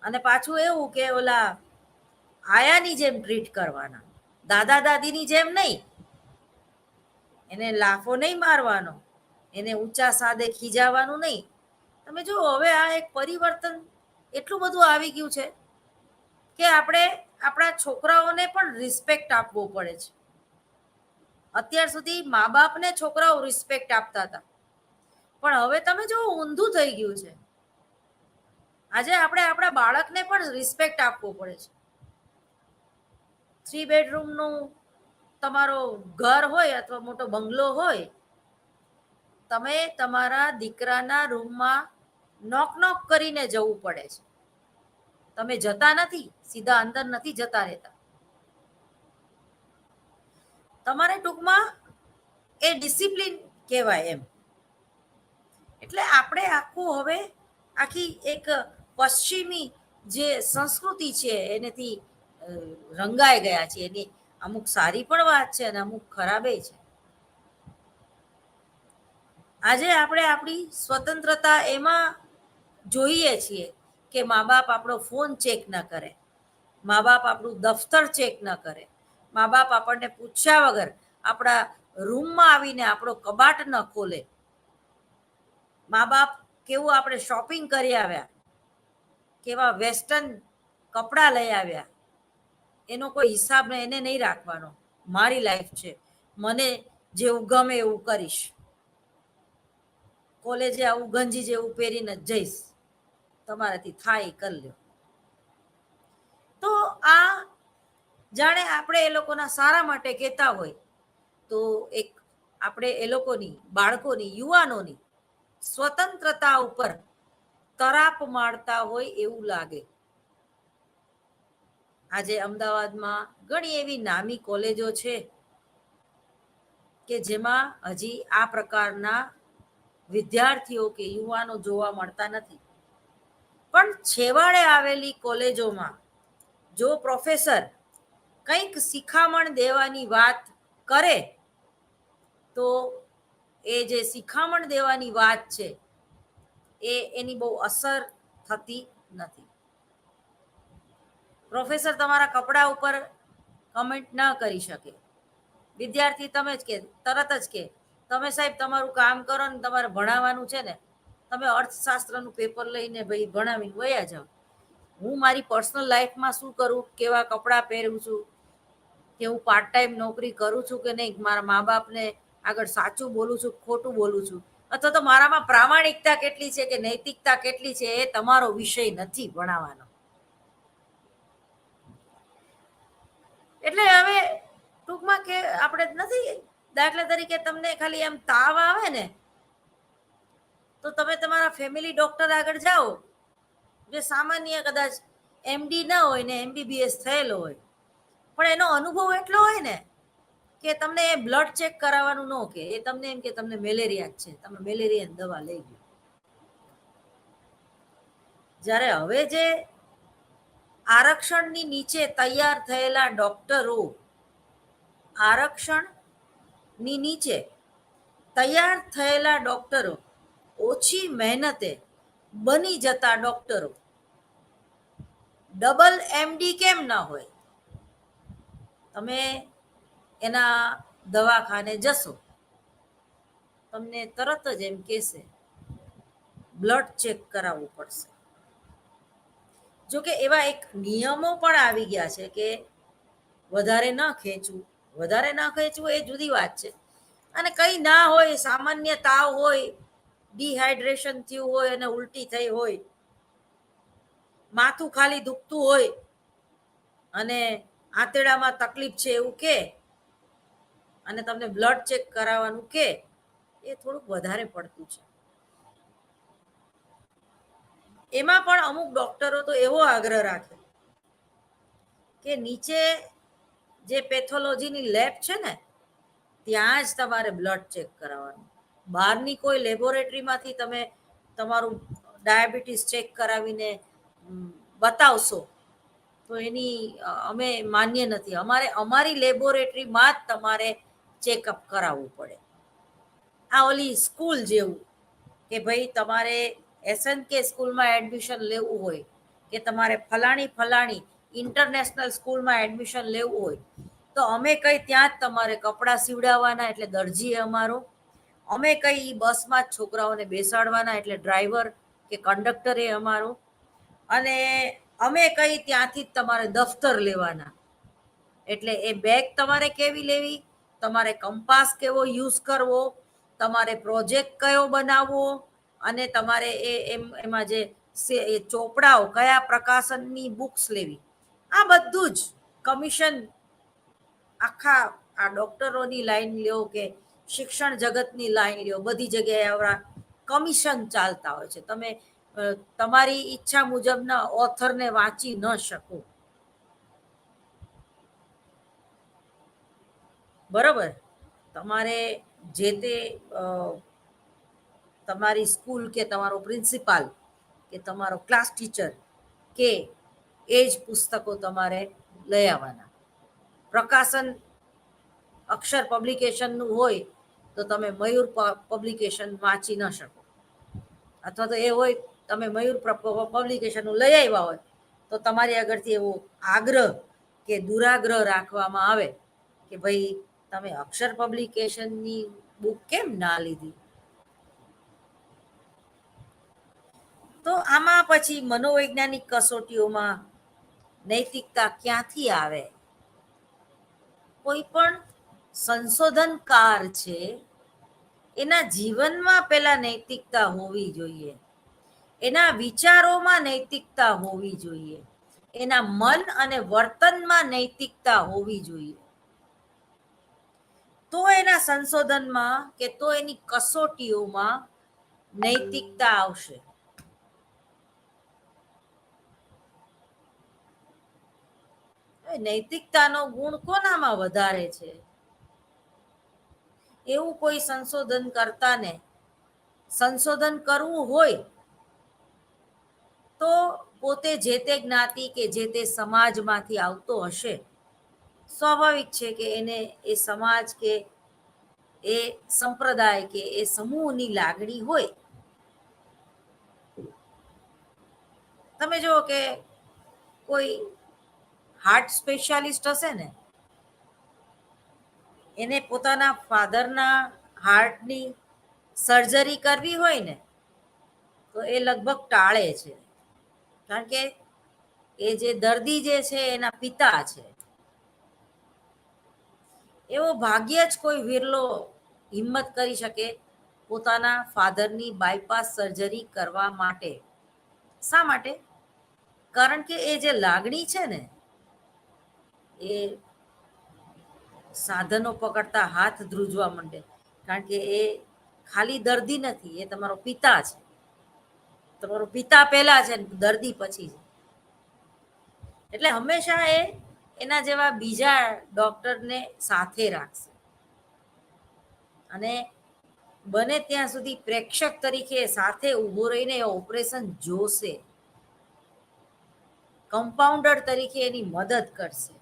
અને પાછું એવું કે ઓલા આયાની જેમ ટ્રીટ કરવાના, દાદા દાદીની જેમ નહીં. એને લાફો નહીં મારવાનો, એને ઊંચા સાદે ખીજાવાનું નહીં. તમે જુઓ, હવે આ એક પરિવર્તન એટલું બધું આવી ગયું છે કે આપણે આપણા છોકરાઓને પણ રિસ્પેક્ટ આપવો પડે છે. અત્યાર સુધી મા બાપને છોકરાઓ રિસ્પેક્ટ આપતા હતા, પણ હવે તમે જો ઊંધું થઈ ગયું છે. આજે આપણે આપણા બાળકને પણ રિસ્પેક્ટ આપવો પડે છે. 3 બેડરૂમનું તમારો ઘર હોય અથવા મોટો બંગલો હોય, તમે તમારા દીકરાના રૂમમાં નોક નોક કરીને જવું પડે છે. તમે જતા નથી, સીધા અંદર નથી જતા રહેતા. તમારે ટૂંકમાં એ ડિસિપ્લિન કહેવાય એમ. એટલે આપણે હવે આખી એક પશ્ચિમી જે સંસ્કૃતિ છે એનેથી રંગાઈ ગયા છે. એની અમુક સારી પણ વાત છે અને અમુક ખરાબે છે. આજે આપણે આપણી સ્વતંત્રતા એમાં જોઈએ છીએ કે મા બાપ આપણો ફોન ચેક ન કરે, મા બાપ આપણું દફતર ચેક ન કરે, મા બાપ આપણને પૂછ્યા વગર આપણા રૂમમાં આવીને આપણો કબાટ ન ખોલે, મા બાપ કેવું આપણે શોપિંગ કરી આવ્યા, કેવા વેસ્ટર્ન કપડાં લઈ આવ્યા, એનો કોઈ હિસાબ એને નહીં રાખવાનો. મારી લાઈફ છે, મને જેવું ગમે એવું કરીશ, કોલેજે આવું ગંજી જેવું પહેરીને જઈશ, તમારાથી થાય કરી લ્યો. તો આ જાણે આપણે એ લોકોના સારા માટે કહેતા હોય, તો એક આપણે એ લોકોની, બાળકોની, યુવાનોની સ્વતંત્રતા ઉપર તરાપ મારતા હોય એવું લાગે. આજે અમદાવાદમાં ઘણી એવી નામી કોલેજો છે કે જેમાં હજી આ પ્રકારના વિદ્યાર્થીઓ કે યુવાનો જોવા મળતા નથી. પણ છેવાડે આવેલી કોલેજોમાં જો પ્રોફેસર કંઈક શિખામણ દેવાની વાત કરે તો એ જે શિખામણ દેવાની વાત છે એની બહુ અસર થતી નથી. પ્રોફેસર તમારા કપડા ઉપર કમેન્ટ ન કરી શકે. વિદ્યાર્થી તમે જ કે તરત જ કે તમે સાહેબ તમારું કામ કરો ને, તમારે ભણાવવાનું છે ને, તમે અર્થશાસ્ત્રનું પેપર લઈને ભાઈ ભણાવીને વયા જાઓ. હું મારી પર્સનલ લાઈફમાં શું કરું, કેવા કપડાં પહેરું છું, કે હું પાર્ટ ટાઈમ નોકરી કરું છું કે નહીં, મારા મા બાપને આગળ સાચું બોલું છું ખોટું બોલું છું, અથવા તો મારામાં પ્રામાણિકતા કેટલી છે કે નૈતિકતા કેટલી છે, એ તમારો વિષય નથી ભણાવવાનો. એટલે હવે ટૂંકમાં કે આપણે નથી, દાખલા તરીકે તમને ખાલી એમ તાવ આવે ને તો તમે તમારા ફેમિલી ડોક્ટર આગળ જાઓ, જે સામાન્ય કદાચ MD ન હોય ને MBBS થયેલો હોય, પણ એનો અનુભવ એટલો હોય ને કે તમને એ બ્લડ ચેક કરાવવાનું ન કે, એ તમને એમ કે તમને મેલેરિયા જ છે, તમે મેલેરિયાની દવા લઈ લો. જ્યારે હવે જે આરક્ષણની નીચે તૈયાર થયેલા ડોક્ટરો, આરક્ષણની નીચે તૈયાર થયેલા ડોક્ટરો ઓછી મહેનતે બની જતા ડોક્ટરો, ડબલ એમડી કેમ ના હોય? તમે એના દવાખાને જશો, તમને તરત જ એમ કહેશે બ્લડ ચેક કરાવવું પડશે. જો કે એવા એક નિયમો પણ આવી ગયા છે કે વધારે ન ખેંચવું. વધારે ન ખેંચવું એ જુદી વાત છે, અને કંઈ ના હોય, સામાન્ય તાવ હોય, ડિહાઇડ્રેશન થયું હોય અને ઉલટી થઈ હોય, માથું ખાલી દુખતું હોય અને આંતરડામાં તકલીફ છે એવું કે, અને તમને બ્લડ ચેક કરાવવાનું કે, એ થોડુંક વધારે પડતું છે. એમાં પણ અમુક ડોક્ટરો તો એવો આગ્રહ રાખે કે નીચે જે પેથોલોજીની લેબ છે ને, ત્યાં જ તમારે બ્લડ ચેક કરાવવાનું. બહારની કોઈ લેબોરેટરીમાંથી તમે તમારું ડાયાબિટીસ ચેક કરાવીને બતાવશો તો એની અમે માન્ય નથી. અમારી લેબોરેટરીમાં જ તમારે ચેકઅપ કરાવવું પડે. આ ઓલી સ્કૂલ જેવું કે ભાઈ તમારે એસએનકે સ્કૂલમાં એડમિશન લેવું હોય, કે તમારે ફલાણી ઇન્ટરનેશનલ સ્કૂલમાં એડમિશન લેવું હોય, તો અમે કઈ ત્યાં જ તમારે કપડાં સીવડાવવાના એટલે દરજી અમારો, અમે કઈ બસમાં જ છોકરાઓને બેસાડવાના એટલે ડ્રાઈવર કે કંડક્ટર એ અમારો, અને અમે કઈ ત્યાંથી જ તમારે દફતર લેવાના એટલે એ બેગ તમારે કેવી લેવી, તમારે કંપાસ કેવો યુઝ કરવો, તમારે પ્રોજેક્ટ કયો બનાવવો, અને તમારે એમાં જે ચોપડાઓ કયા પ્રકાશનની બુક્સ લેવી, આ બધું જ કમિશન. આખા આ ડોક્ટરોની લાઈન લ્યો કે શિક્ષણ જગતની લાઈન લ્યો, બધી જગ્યાએ આવડા કમિશન ચાલતા હોય છે. તમે તમારી ઈચ્છા મુજબના ઓથરને વાંચી ન શકો. બરોબર, તમારે જે તે તમારી સ્કૂલ કે તમારો પ્રિન્સિપાલ કે તમારો ક્લાસ ટીચર કે એ જ પુસ્તકો તમારે લઈ આવવાના. પ્રકાશન અક્ષર પબ્લિકેશનનું હોય તો તમે મયુર પબ્લિકેશન વાંચી ન શકો, અથવા તો એ હોય તમે મયુર પબ્લિકેશનનું લઈ આવ્યા હોય તો તમારી આગળથી એવો આગ્રહ કે દુરાગ્રહ રાખવામાં આવે કે ભાઈ તમે અક્ષર પબ્લિકેશનની બુક કેમ ના લીધી. તો આમાં પછી મનોવૈજ્ઞાનિક કસોટીઓમાં નૈતિકતા ક્યાંથી આવે? કોઈ પણ સંશોધનકાર છે એના જીવનમાં પેલા નૈતિકતા હોવી જોઈએ, એના વિચારોમાં નૈતિકતા હોવી જોઈએ, એના મન અને વર્તનમાં નૈતિકતા હોવી જોઈએ, તો એના સંશોધનમાં કે તો એની કસોટીઓમાં નૈતિકતા આવશે. નૈતિકતાનો ગુણ કોનામાં વધારે છે? એવું કોઈ સંશોધન કરતાને સંશોધન કરવું હોય તો પોતે જે તે જ્ઞાતિ કે જે તે સમાજમાંથી આવતો હશે. સ્વાભાવિક છે કે એને એ સમાજ કે એ સંપ્રદાય કે એ સમૂહની લાગણી હોય. તમે જુઓ કે કોઈ હાર્ટ સ્પેશિયાલિસ્ટ હશે ને, એને પોતાના ફાધરના હાર્ટની સર્જરી કરવી હોય ને તો એ લગભગ ટાળે છે, કારણ કે એ જે દર્દી જે છે એના પિતા છે. એવો ભાગ્યે જ કોઈ વિરલો હિંમત કરી શકે પોતાના ફાધરની બાયપાસ સર્જરી કરવા માટે. શા માટે? કારણ કે એ જે લાગણી છે ને એ સાધનો પકડતા હાથ ધ્રુજવા માંડે, કારણ કે એ ખાલી દર્દી નથી, એ તમારો પિતા છે. તમારો પિતા પહેલા છે, દર્દી પછી છે. એટલે હંમેશા એ એના જેવા બીજા ડોક્ટરને સાથે રાખશે, અને બને ત્યાં સુધી પ્રેક્ષક તરીકે સાથે ઊભો રહીને એ ઓપરેશન જોશે. કમ્પાઉન્ડર તરીકે એની મદદ કરશે,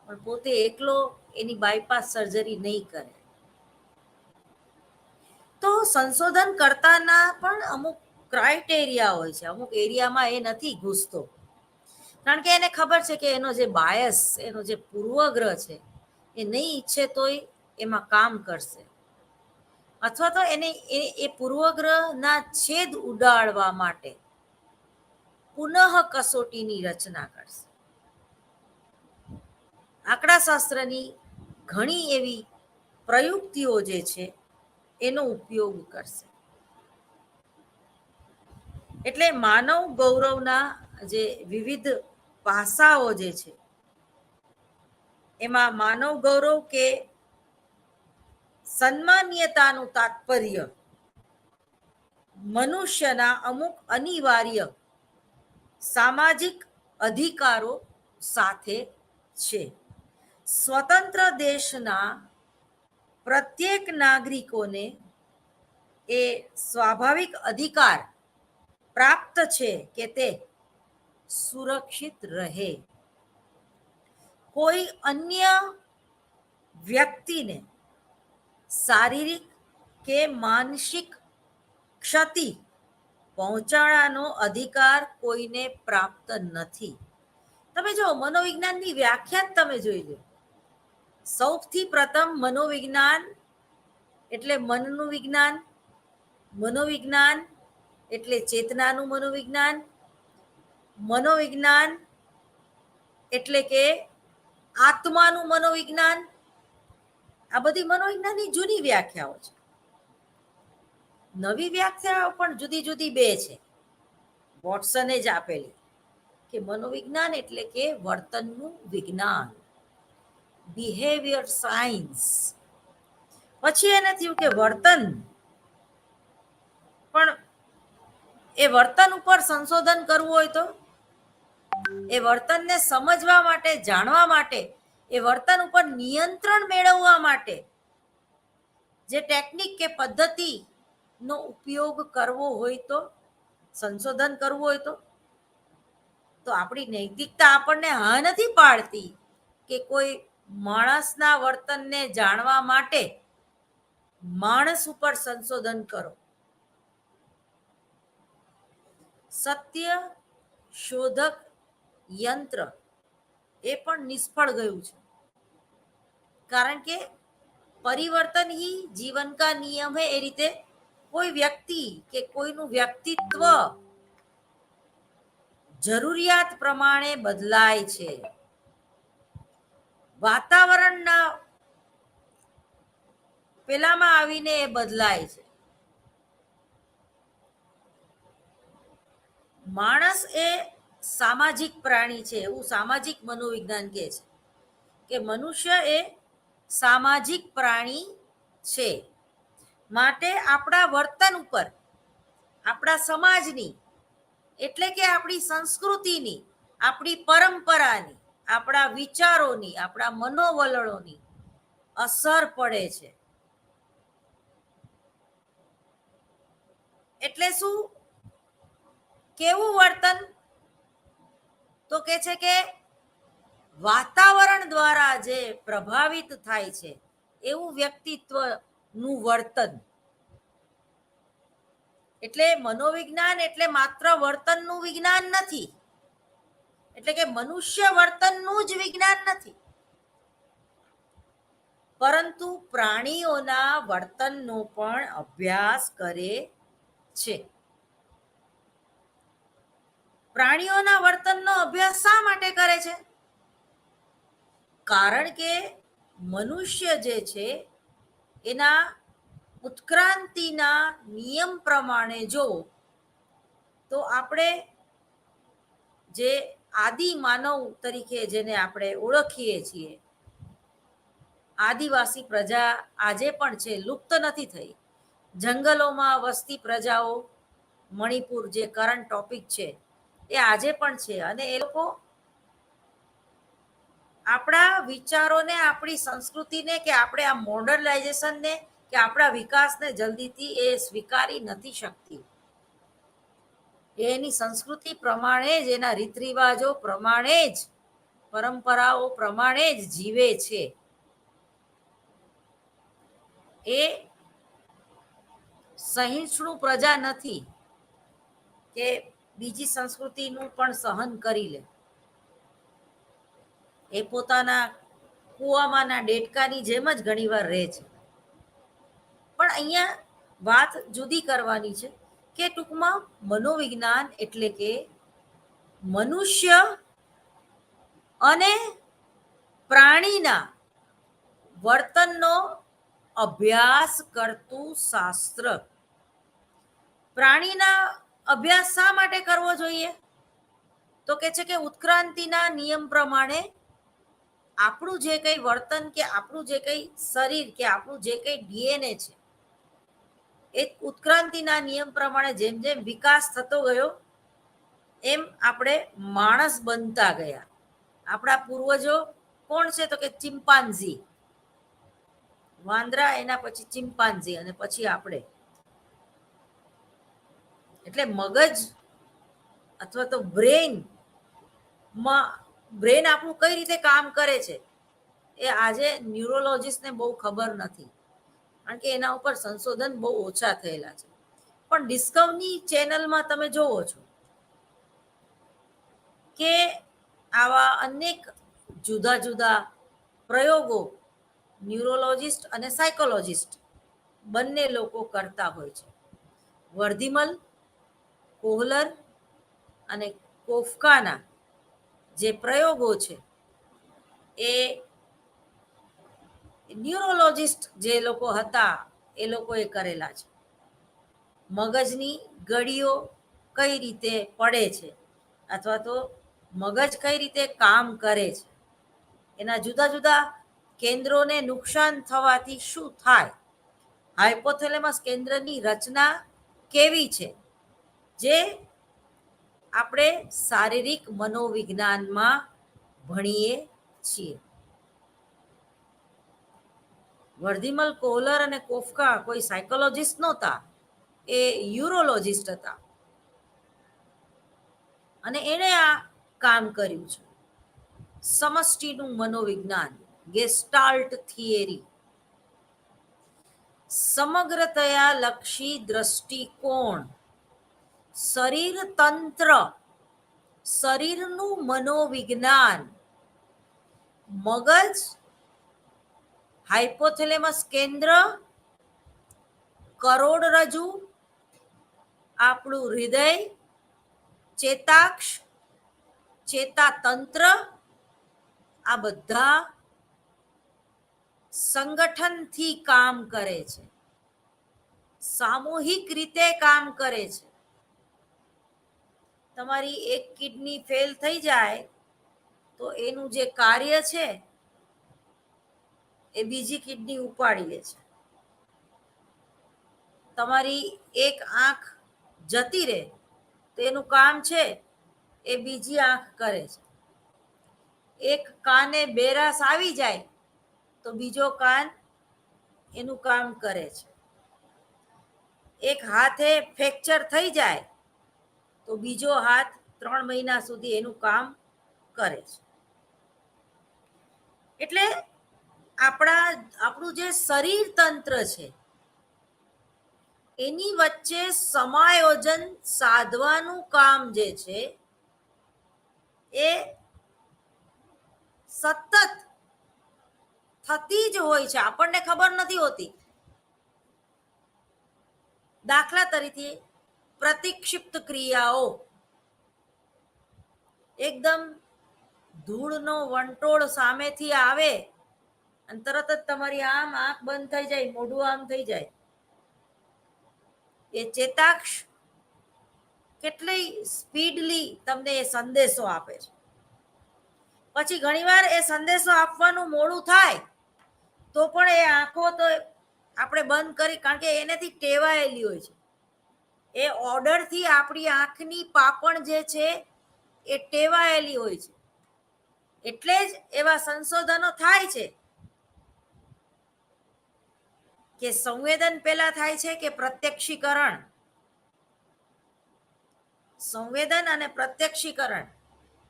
પણ પોતે એકલો એની બાયપાસ સર્જરી નહીં કરે. તો સંશોધન કરતાના પણ અમુક ક્રાઇટેરિયા હોય છે, અમુક એરિયામાં એ નથી ઘૂસતો, કારણ કે એને ખબર છે કે એનો જે બાયસ, એનો જે પૂર્વગ્રહ છે એ નહીં ઈચ્છે તોય એમાં કામ કરશે, અથવા તો એને એ પૂર્વગ્રહના છેદ ઉડાડવા માટે પુનઃ કસોટીની રચના કરશે. આંકડાશાસ્ત્રની ઘણી એવી પ્રયુક્તિઓ જે છે એનો ઉપયોગ કરશે. એટલે માનવ ગૌરવના જે વિવિધ પાસાઓ જે છે એમાં માનવ ગૌરવ કે સન્માનીયતાનું તાત્પર્ય મનુષ્યના અમુક અનિવાર્ય સામાજિક અધિકારો સાથે છે. સ્વતંત્ર દેશના પ્રત્યેક નાગરિકોને એ સ્વાભાવિક અધિકાર પ્રાપ્ત છે કે તે સુરક્ષિત રહે. કોઈ અન્ય વ્યક્તિને શારીરિક કે માનસિક ક્ષતિ પહોંચાડવાનો અધિકાર કોઈને પ્રાપ્ત નથી. તમે જો મનોવિજ્ઞાનની વ્યાખ્યા તમે જોઈ લો. સૌથી પ્રથમ મનોવિજ્ઞાન એટલે મનનું વિજ્ઞાન, મનોવિજ્ઞાન એટલે ચેતનાનું મનોવિજ્ઞાન, મનોવિજ્ઞાન એટલે કે આત્માનું મનોવિજ્ઞાન. આ બધી મનોવિજ્ઞાનની જૂની વ્યાખ્યાઓ છે. નવી વ્યાખ્યાઓ પણ જુદી જુદી બે છે, વોટસને જ આપેલી, કે મનોવિજ્ઞાન એટલે કે વર્તનનું વિજ્ઞાન, બિહેવિયર સાયન્સ. પછી એને થયું કે વર્તન, પણ એ વર્તન ઉપર સંશોધન કરવું હોય તો, એ વર્તનને સમજવા માટે, જાણવા માટે, એ વર્તન ઉપર નિયંત્રણ મેળવવા માટે જે ટેકનિક કે પદ્ધતિનો ઉપયોગ કરવો હોય તો, સંશોધન કરવું હોય તો આપણી નૈતિકતા આપણને હા નથી પાડતી કે કોઈ માણસના વર્તનને જાણવા માટે માણસ ઉપર સંશોધન કરો. સત્ય શોધક યંત્ર એ પણ નિષ્ફળ ગયું છે, કારણ કે પરિवर्तन ही जीवन का नियम है. એ રીતે કોઈ વ્યક્તિ કે કોઈનું વ્યક્તિત્વ જરૂરિયાત પ્રમાણે બદલાય છે. વાતાવરણના પેલામાં આવીને એ બદલાય છે. માણસ એ સામાજિક પ્રાણી છે, એવું સામાજિક મનોવિજ્ઞાન કહે છે કે મનુષ્ય એ સામાજિક પ્રાણી છે. માટે આપણા વર્તન ઉપર આપણા સમાજની, એટલે કે આપણી સંસ્કૃતિની, આપણી પરંપરાની, આપણા વિચારોની, આપણા મનોવલણોની અસર પડે છે. એટલે શું? કેવું વર્તન? તો કે છે કે વાતાવરણ દ્વારા જે પ્રભાવિત થાય છે એવું વ્યક્તિત્વનું વર્તન. એટલે મનોવિજ્ઞાન એટલે માત્ર વર્તનનું વિજ્ઞાન નથી, એટલે કે મનુષ્ય વર્તનનું જ વિજ્ઞાન નથી, પરંતુ પ્રાણીઓના વર્તનનો પણ અભ્યાસ કરે છે. પ્રાણીઓના વર્તનનો અભ્યાસ શા માટે કરે છે? કારણ કે મનુષ્ય જે છે એના ઉત્ક્રાંતિના નિયમ પ્રમાણે જો તો આપણે જે આદિ માનવ તરીકે જેને આપણે ઓળખીએ છીએ, આદિવાસી પ્રજા આજે પણ છે, લુપ્ત નથી થઈ. જંગલોમાં વસતી પ્રજાઓ, મણિપુર જે કરંટ ટોપિક છે એ આજે પણ છે, અને એ લોકો આપણા વિચારોને, આપણી સંસ્કૃતિને કે આપણે આ મોડર્નાઇઝેશનને કે આપણા વિકાસને જલ્દીથી એ સ્વીકારી નથી શકતી. એની સંસ્કૃતિ પ્રમાણે જ, એના રીત રિવાજો પ્રમાણે જ, પરંપરાઓ પ્રમાણે જ જીવે છે. એ સહિષ્ણુ પ્રજા નથી કે બીજી સંસ્કૃતિનું પણ સહન કરી લે. એ પોતાના કૂવામાંના ડેટકાની જેમ જ ઘણીવાર રહે છે. પણ અહીંયા વાત જુદી કરવાની છે કે ટૂંકમાં મનોવિજ્ઞાન એટલે કે મનુષ્ય અને પ્રાણીના વર્તનનો અભ્યાસ કરતું શાસ્ત્ર. પ્રાણીના અભ્યાસ શા માટે કરવો જોઈએ? તો કે છે કે ઉત્ક્રાંતિના નિયમ પ્રમાણે આપણું જે કંઈ વર્તન કે આપણું જે કંઈ શરીર કે આપણું જે કંઈ ડીએનએ છે, એ ઉત્ક્રાંતિના નિયમ પ્રમાણે જેમ જેમ વિકાસ થતો ગયો એમ આપણે માણસ બનતા ગયા. આપણા પૂર્વજો કોણ છે? તો કે ચિમ્પાન્ઝી, વાંદરા, એના પછી ચિમ્પાન્ઝી અને પછી આપણે. એટલે મગજ અથવા તો બ્રેન આપણું કઈ રીતે કામ કરે છે એ આજે ન્યુરોલોજીસ્ટને બહુ ખબર નથી, કારણ કે એના ઉપર સંશોધન બહુ ઓછા થયેલા છે. પણ ડિસ્કવરી ચેનલમાં તમે જોવો છો કે આવા અનેક જુદા જુદા પ્રયોગો ન્યુરોલોજીસ્ટ અને સાયકોલોજીસ્ટ બંને લોકો કરતા હોય છે. વર્ધીમલ, કોહલર અને કોફકાના જે પ્રયોગો છે એ ન્યુરોલોજીસ્ટ જે લોકો હતા એ લોકોએ કરેલા છે. મગજની ગળીઓ કઈ રીતે પડે છે અથવા તો મગજ કઈ રીતે કામ કરે છે, એના જુદા જુદા કેન્દ્રોને નુકસાન થવાથી શું થાય, હાઇપોથેલેમસ કેન્દ્રની રચના કેવી છે, જે આપણે શારીરિક મનોવિજ્ઞાનમાં ભણીએ છીએ. વર્ધીમલ, કોહલર અને કોફકા કોઈ સાયકોલોજીસ્ટ નહોતા, એ યુરોલોજીસ્ટ હતા અને એણે આ કામ કર્યું છે. સમષ્ટિનું મનોવિજ્ઞાન, ગેસ્ટાલ્ટ થિયરી, સમગ્રતયા લક્ષી દ્રષ્ટિકોણ, શરીર તંત્ર, શરીરનું મનોવિજ્ઞાન, મગજ, હાઇપોથેલેમસ કેન્દ્ર, કરોડરજ્જુ, આપણું હૃદય, ચેતાક્ષ, ચેતાતંત્ર, આ બધા સંગઠનથી કામ કરે છે, સામૂહિક રીતે કામ કરે છે. તમારી એક કિડની ફેલ થઈ જાય તો એનું જે કાર્ય છે એ બીજી કિડની ઉપાડી લે છે. તમારી એક આંખ જતી રહે તો એનું કામ છે એ બીજી આંખ કરે છે. એક કાને બેરાસ આવી જાય તો બીજો કાન એનું કામ કરે છે. એક હાથે ફ્રેક્ચર થઈ જાય તો બીજો હાથ 3 મહિના સુધી એનું કામ કરે છે. એટલે આપણું જે શરીર તંત્ર છે એની વચ્ચે સમાયોજન સાધવાનું કામ જે છે એ સતત થતી જ હોય છે, આપણને ખબર નથી હોતી. દાખલા તરીકે પ્રતિક્ષિપ્ત ક્રિયાઓ, એકદમ ધૂળનો વંટોળ સામેથી આવે અને તરત જ તમારી આમ આંખ બંધ થઈ જાય, મોઢું આમ થઈ જાય, એ ચેતાક્ષ કેટલી સ્પીડલી તમને એ સંદેશો આપે છે. પછી ઘણીવાર એ સંદેશો આપવાનું મોડું થાય તો પણ એ આંખો તો આપણે બંધ કરી, કારણ કે એનાથી ટેવાયેલી હોય છે. એ ઓર્ડરથી આપણી આંખની પાપણ જે છે એ ટેવાયેલી હોય છે. એટલે જ એવા સંશોધનો થાય છે કે સંવેદન પહેલા થાય છે કે પ્રત્યક્ષીકરણ. સંવેદન અને પ્રત્યક્ષીકરણ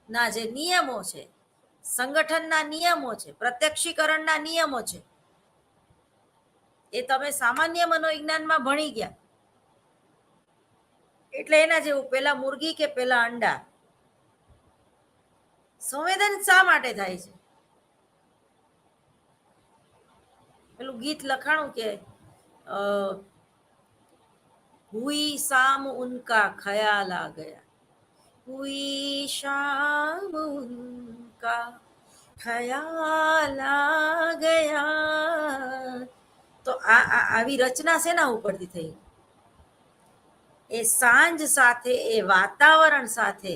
ના જે નિયમો છે, સંગઠનના નિયમો છે, પ્રત્યક્ષીકરણના નિયમો છે, એ તમે સામાન્ય મનોવિજ્ઞાનમાં ભણી ગયા. એટલે એના જેવું પેલા મુર્ગી કે પેલા અંડા. સંવેદન શા માટે થાય છે? પેલું ગીત લખાણું કે હુઈ શામ ઉનકા ખ્યાલ આ ગયા, હુઈ શામ ઉનકા ખ્યાલ આ ગયા. તો આવી રચના શેના ઉપરથી થઈ? એ સાંજ સાથે, એ વાતાવરણ સાથે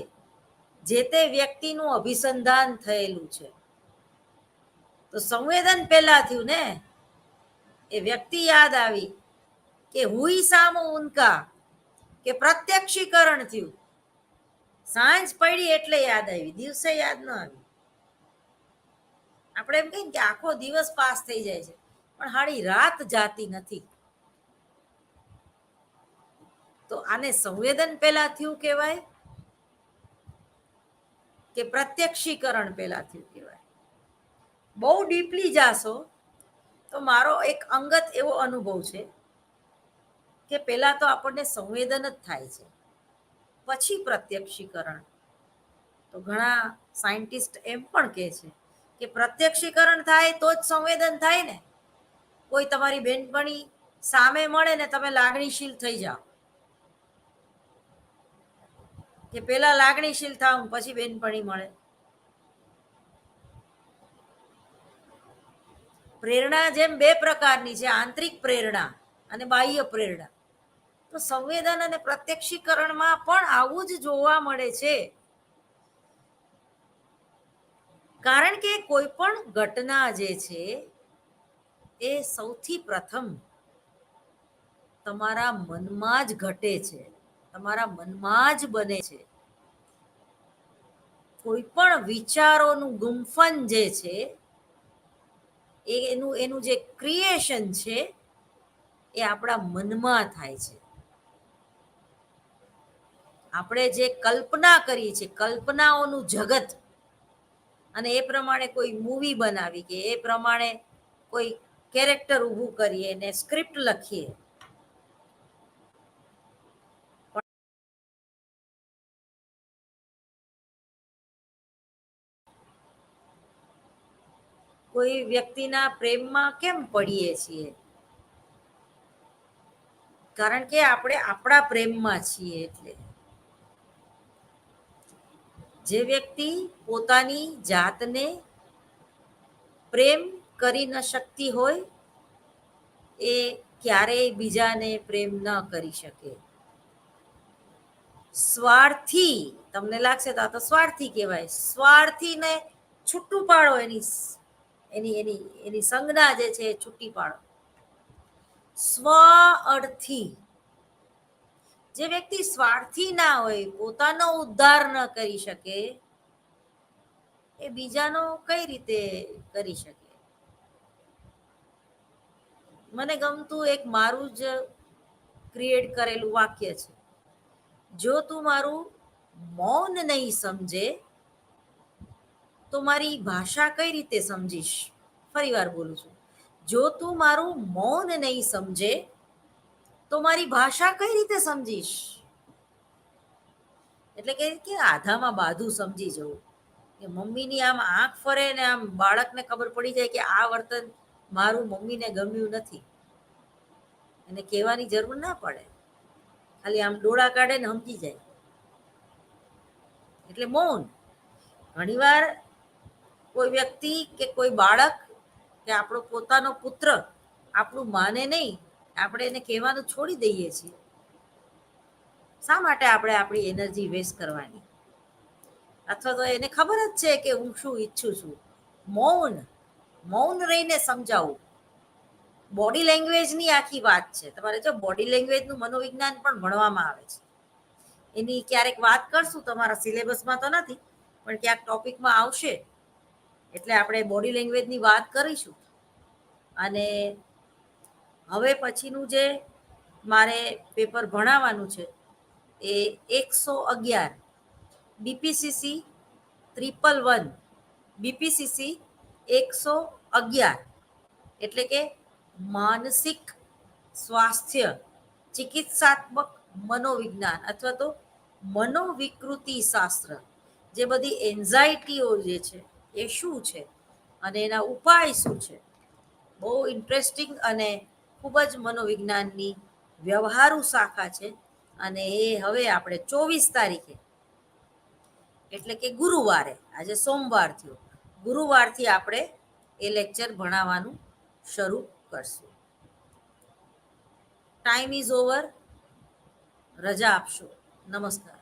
જે તે વ્યક્તિનું અભિસંધાન થયેલું છે. તો સંવેદન પહેલા થયું ને, એ વ્યક્તિ યાદ આવી કે હુઈ સામો ઉનકા, કે પ્રત્યક્ષીકરણ થયું. સાંજ પડી એટલે યાદ આવી, દિવસે યાદ ન આવી. આપણે એમ કહીએ કે આખો દિવસ પાસ થઈ જાય છે, પણ હાળી રાત જાતી નથી. તો આને સંવેદન પહેલા થયું કહેવાય કે પ્રત્યક્ષીકરણ પહેલા થયું કહેવાય? બહુ ડીપલી જાશો તો મારો એક અંગત એવો અનુભવ છે કે પહેલા તો આપણને સંવેદન જ થાય છે, પછી પ્રત્યક્ષીકરણ. તો ઘણા સાયન્ટિસ્ટ એમ પણ કહે છે કે પ્રત્યક્ષીકરણ થાય તો જ સંવેદન થાય ને. કોઈ તમારી બેનપણી સામે મળે ને તમે લાગણીશીલ થઈ જાઓ, કે પેલા લાગણીશીલ થાવ પછી બેનપણી મળે. પ્રેરણા જેમ બે પ્રકારની છે, આંતરિક પ્રેરણા અને બાહ્ય પ્રેરણા. તો સંવેદન અને પ્રત્યક્ષીકરણમાં પણ આવું જ જોવા મળે છે. કારણ કે કોઈ પણ ઘટના જે છે એ સૌથી પ્રથમ તમારા મનમાં જ ઘટે છે, તમારા મનમાં જ બને છે. કોઈ પણ વિચારોનું ગુંફન જે છે, એનું જે ક્રિએશન છે એ આપણા મનમાં થાય છે. આપણે જે કલ્પના કરીએ છીએ, કલ્પનાઓનું જગત, અને એ પ્રમાણે કોઈ મૂવી બનાવી, કે એ પ્રમાણે કોઈ કેરેક્ટર ઊભું કરીએ ને સ્ક્રિપ્ટ લખીએ, કોઈ વ્યક્તિના પ્રેમમાં કેમ પડીએ છીએ? કારણ કે આપણે આપણા પ્રેમમાં છીએ. એટલે જે વ્યક્તિ પોતાની જાતને પ્રેમ કરી ન શકતી હોય એ ક્યારેય બીજાને પ્રેમ ન કરી શકે. સ્વાર્થી, તમને લાગશે તો આ તો સ્વાર્થી કહેવાય. સ્વાર્થીને છૂટું પાડો, એની એની એની એની સંજ્ઞા જે છે એ છૂટી પાડો. સ્વ અર્થી, જે વ્યક્તિ સ્વાર્થી ના હોય, પોતાનો ઉદ્ધાર ન કરી શકે, એ બીજાનો કઈ રીતે કરી શકે? મને ગમતું એક મારું જ ક્રિએટ કરેલું વાક્ય છે, જો તું મારું મૌન નહીં સમજે તો મારી ભાષા કઈ રીતે સમજીશ? ફરી વાર બોલું છું, જો તું મારું મૌન નહીં સમજે તો મારી ભાષા કઈ રીતે સમજીશ? એટલે કે આધામાં બાધું સમજી જવું. કે મમ્મીની આમ આંખ ફરે ને આમ બાળકને ખબર પડી જાય કે આ વર્તન મારું મમ્મીને ગમ્યું નથી, એને કહેવાની જરૂર ના પડે, ખાલી આમ ડોળા કાઢે ને સમજી જાય. એટલે મૌન. ઘણીવાર કોઈ વ્યક્તિ કે કોઈ બાળક કે આપણો પોતાનો પુત્ર આપણું માને નહીં, આપણે એને કહેવાનું છોડી દઈએ છીએ. શા માટે આપણે આપણી એનર્જી વેસ્ટ કરવાની? અથવા તો એને ખબર જ છે કે હું શું ઈચ્છું છું. મૌન, મૌન રહીને સમજાવું. બોડી લેંગ્વેજની આખી વાત છે. તમારે જો બોડી લેંગ્વેજનું મનોવિજ્ઞાન પણ ભણવામાં આવે છે. એની ક્યારેક વાત કરશું, તમારા સિલેબસમાં તો નથી પણ ક્યાંક ટોપિકમાં આવશે, એટલે આપણે બોડી લેંગ્વેજની વાત કરીશું. અને હવે પછીનું જે મારે પેપર ભણાવવાનું છે એ 111, BPCC 111, BPCC 111 એટલે કે માનસિક સ્વાસ્થ્ય ચિકિત્સાત્મક મનોવિજ્ઞાન અથવા તો મનોવિકૃતિ શાસ્ત્ર. જે બધી એન્ઝાઇટીઓ જે છે એ શું છે અને એના ઉપાય શું છે, બહુ ઇન્ટરેસ્ટિંગ અને ખૂબ જ મનોવિજ્ઞાનની વ્યવહારુ શાખા છે. અને એ હવે આપણે 24 તારીખે એટલે કે ગુરુવારે, આજે સોમવાર થયો, ગુરુવારથી આપણે એ લેક્ચર ભણાવવાનું શરૂ કરશું. Time is over. રજા આપશો. નમસ્કાર.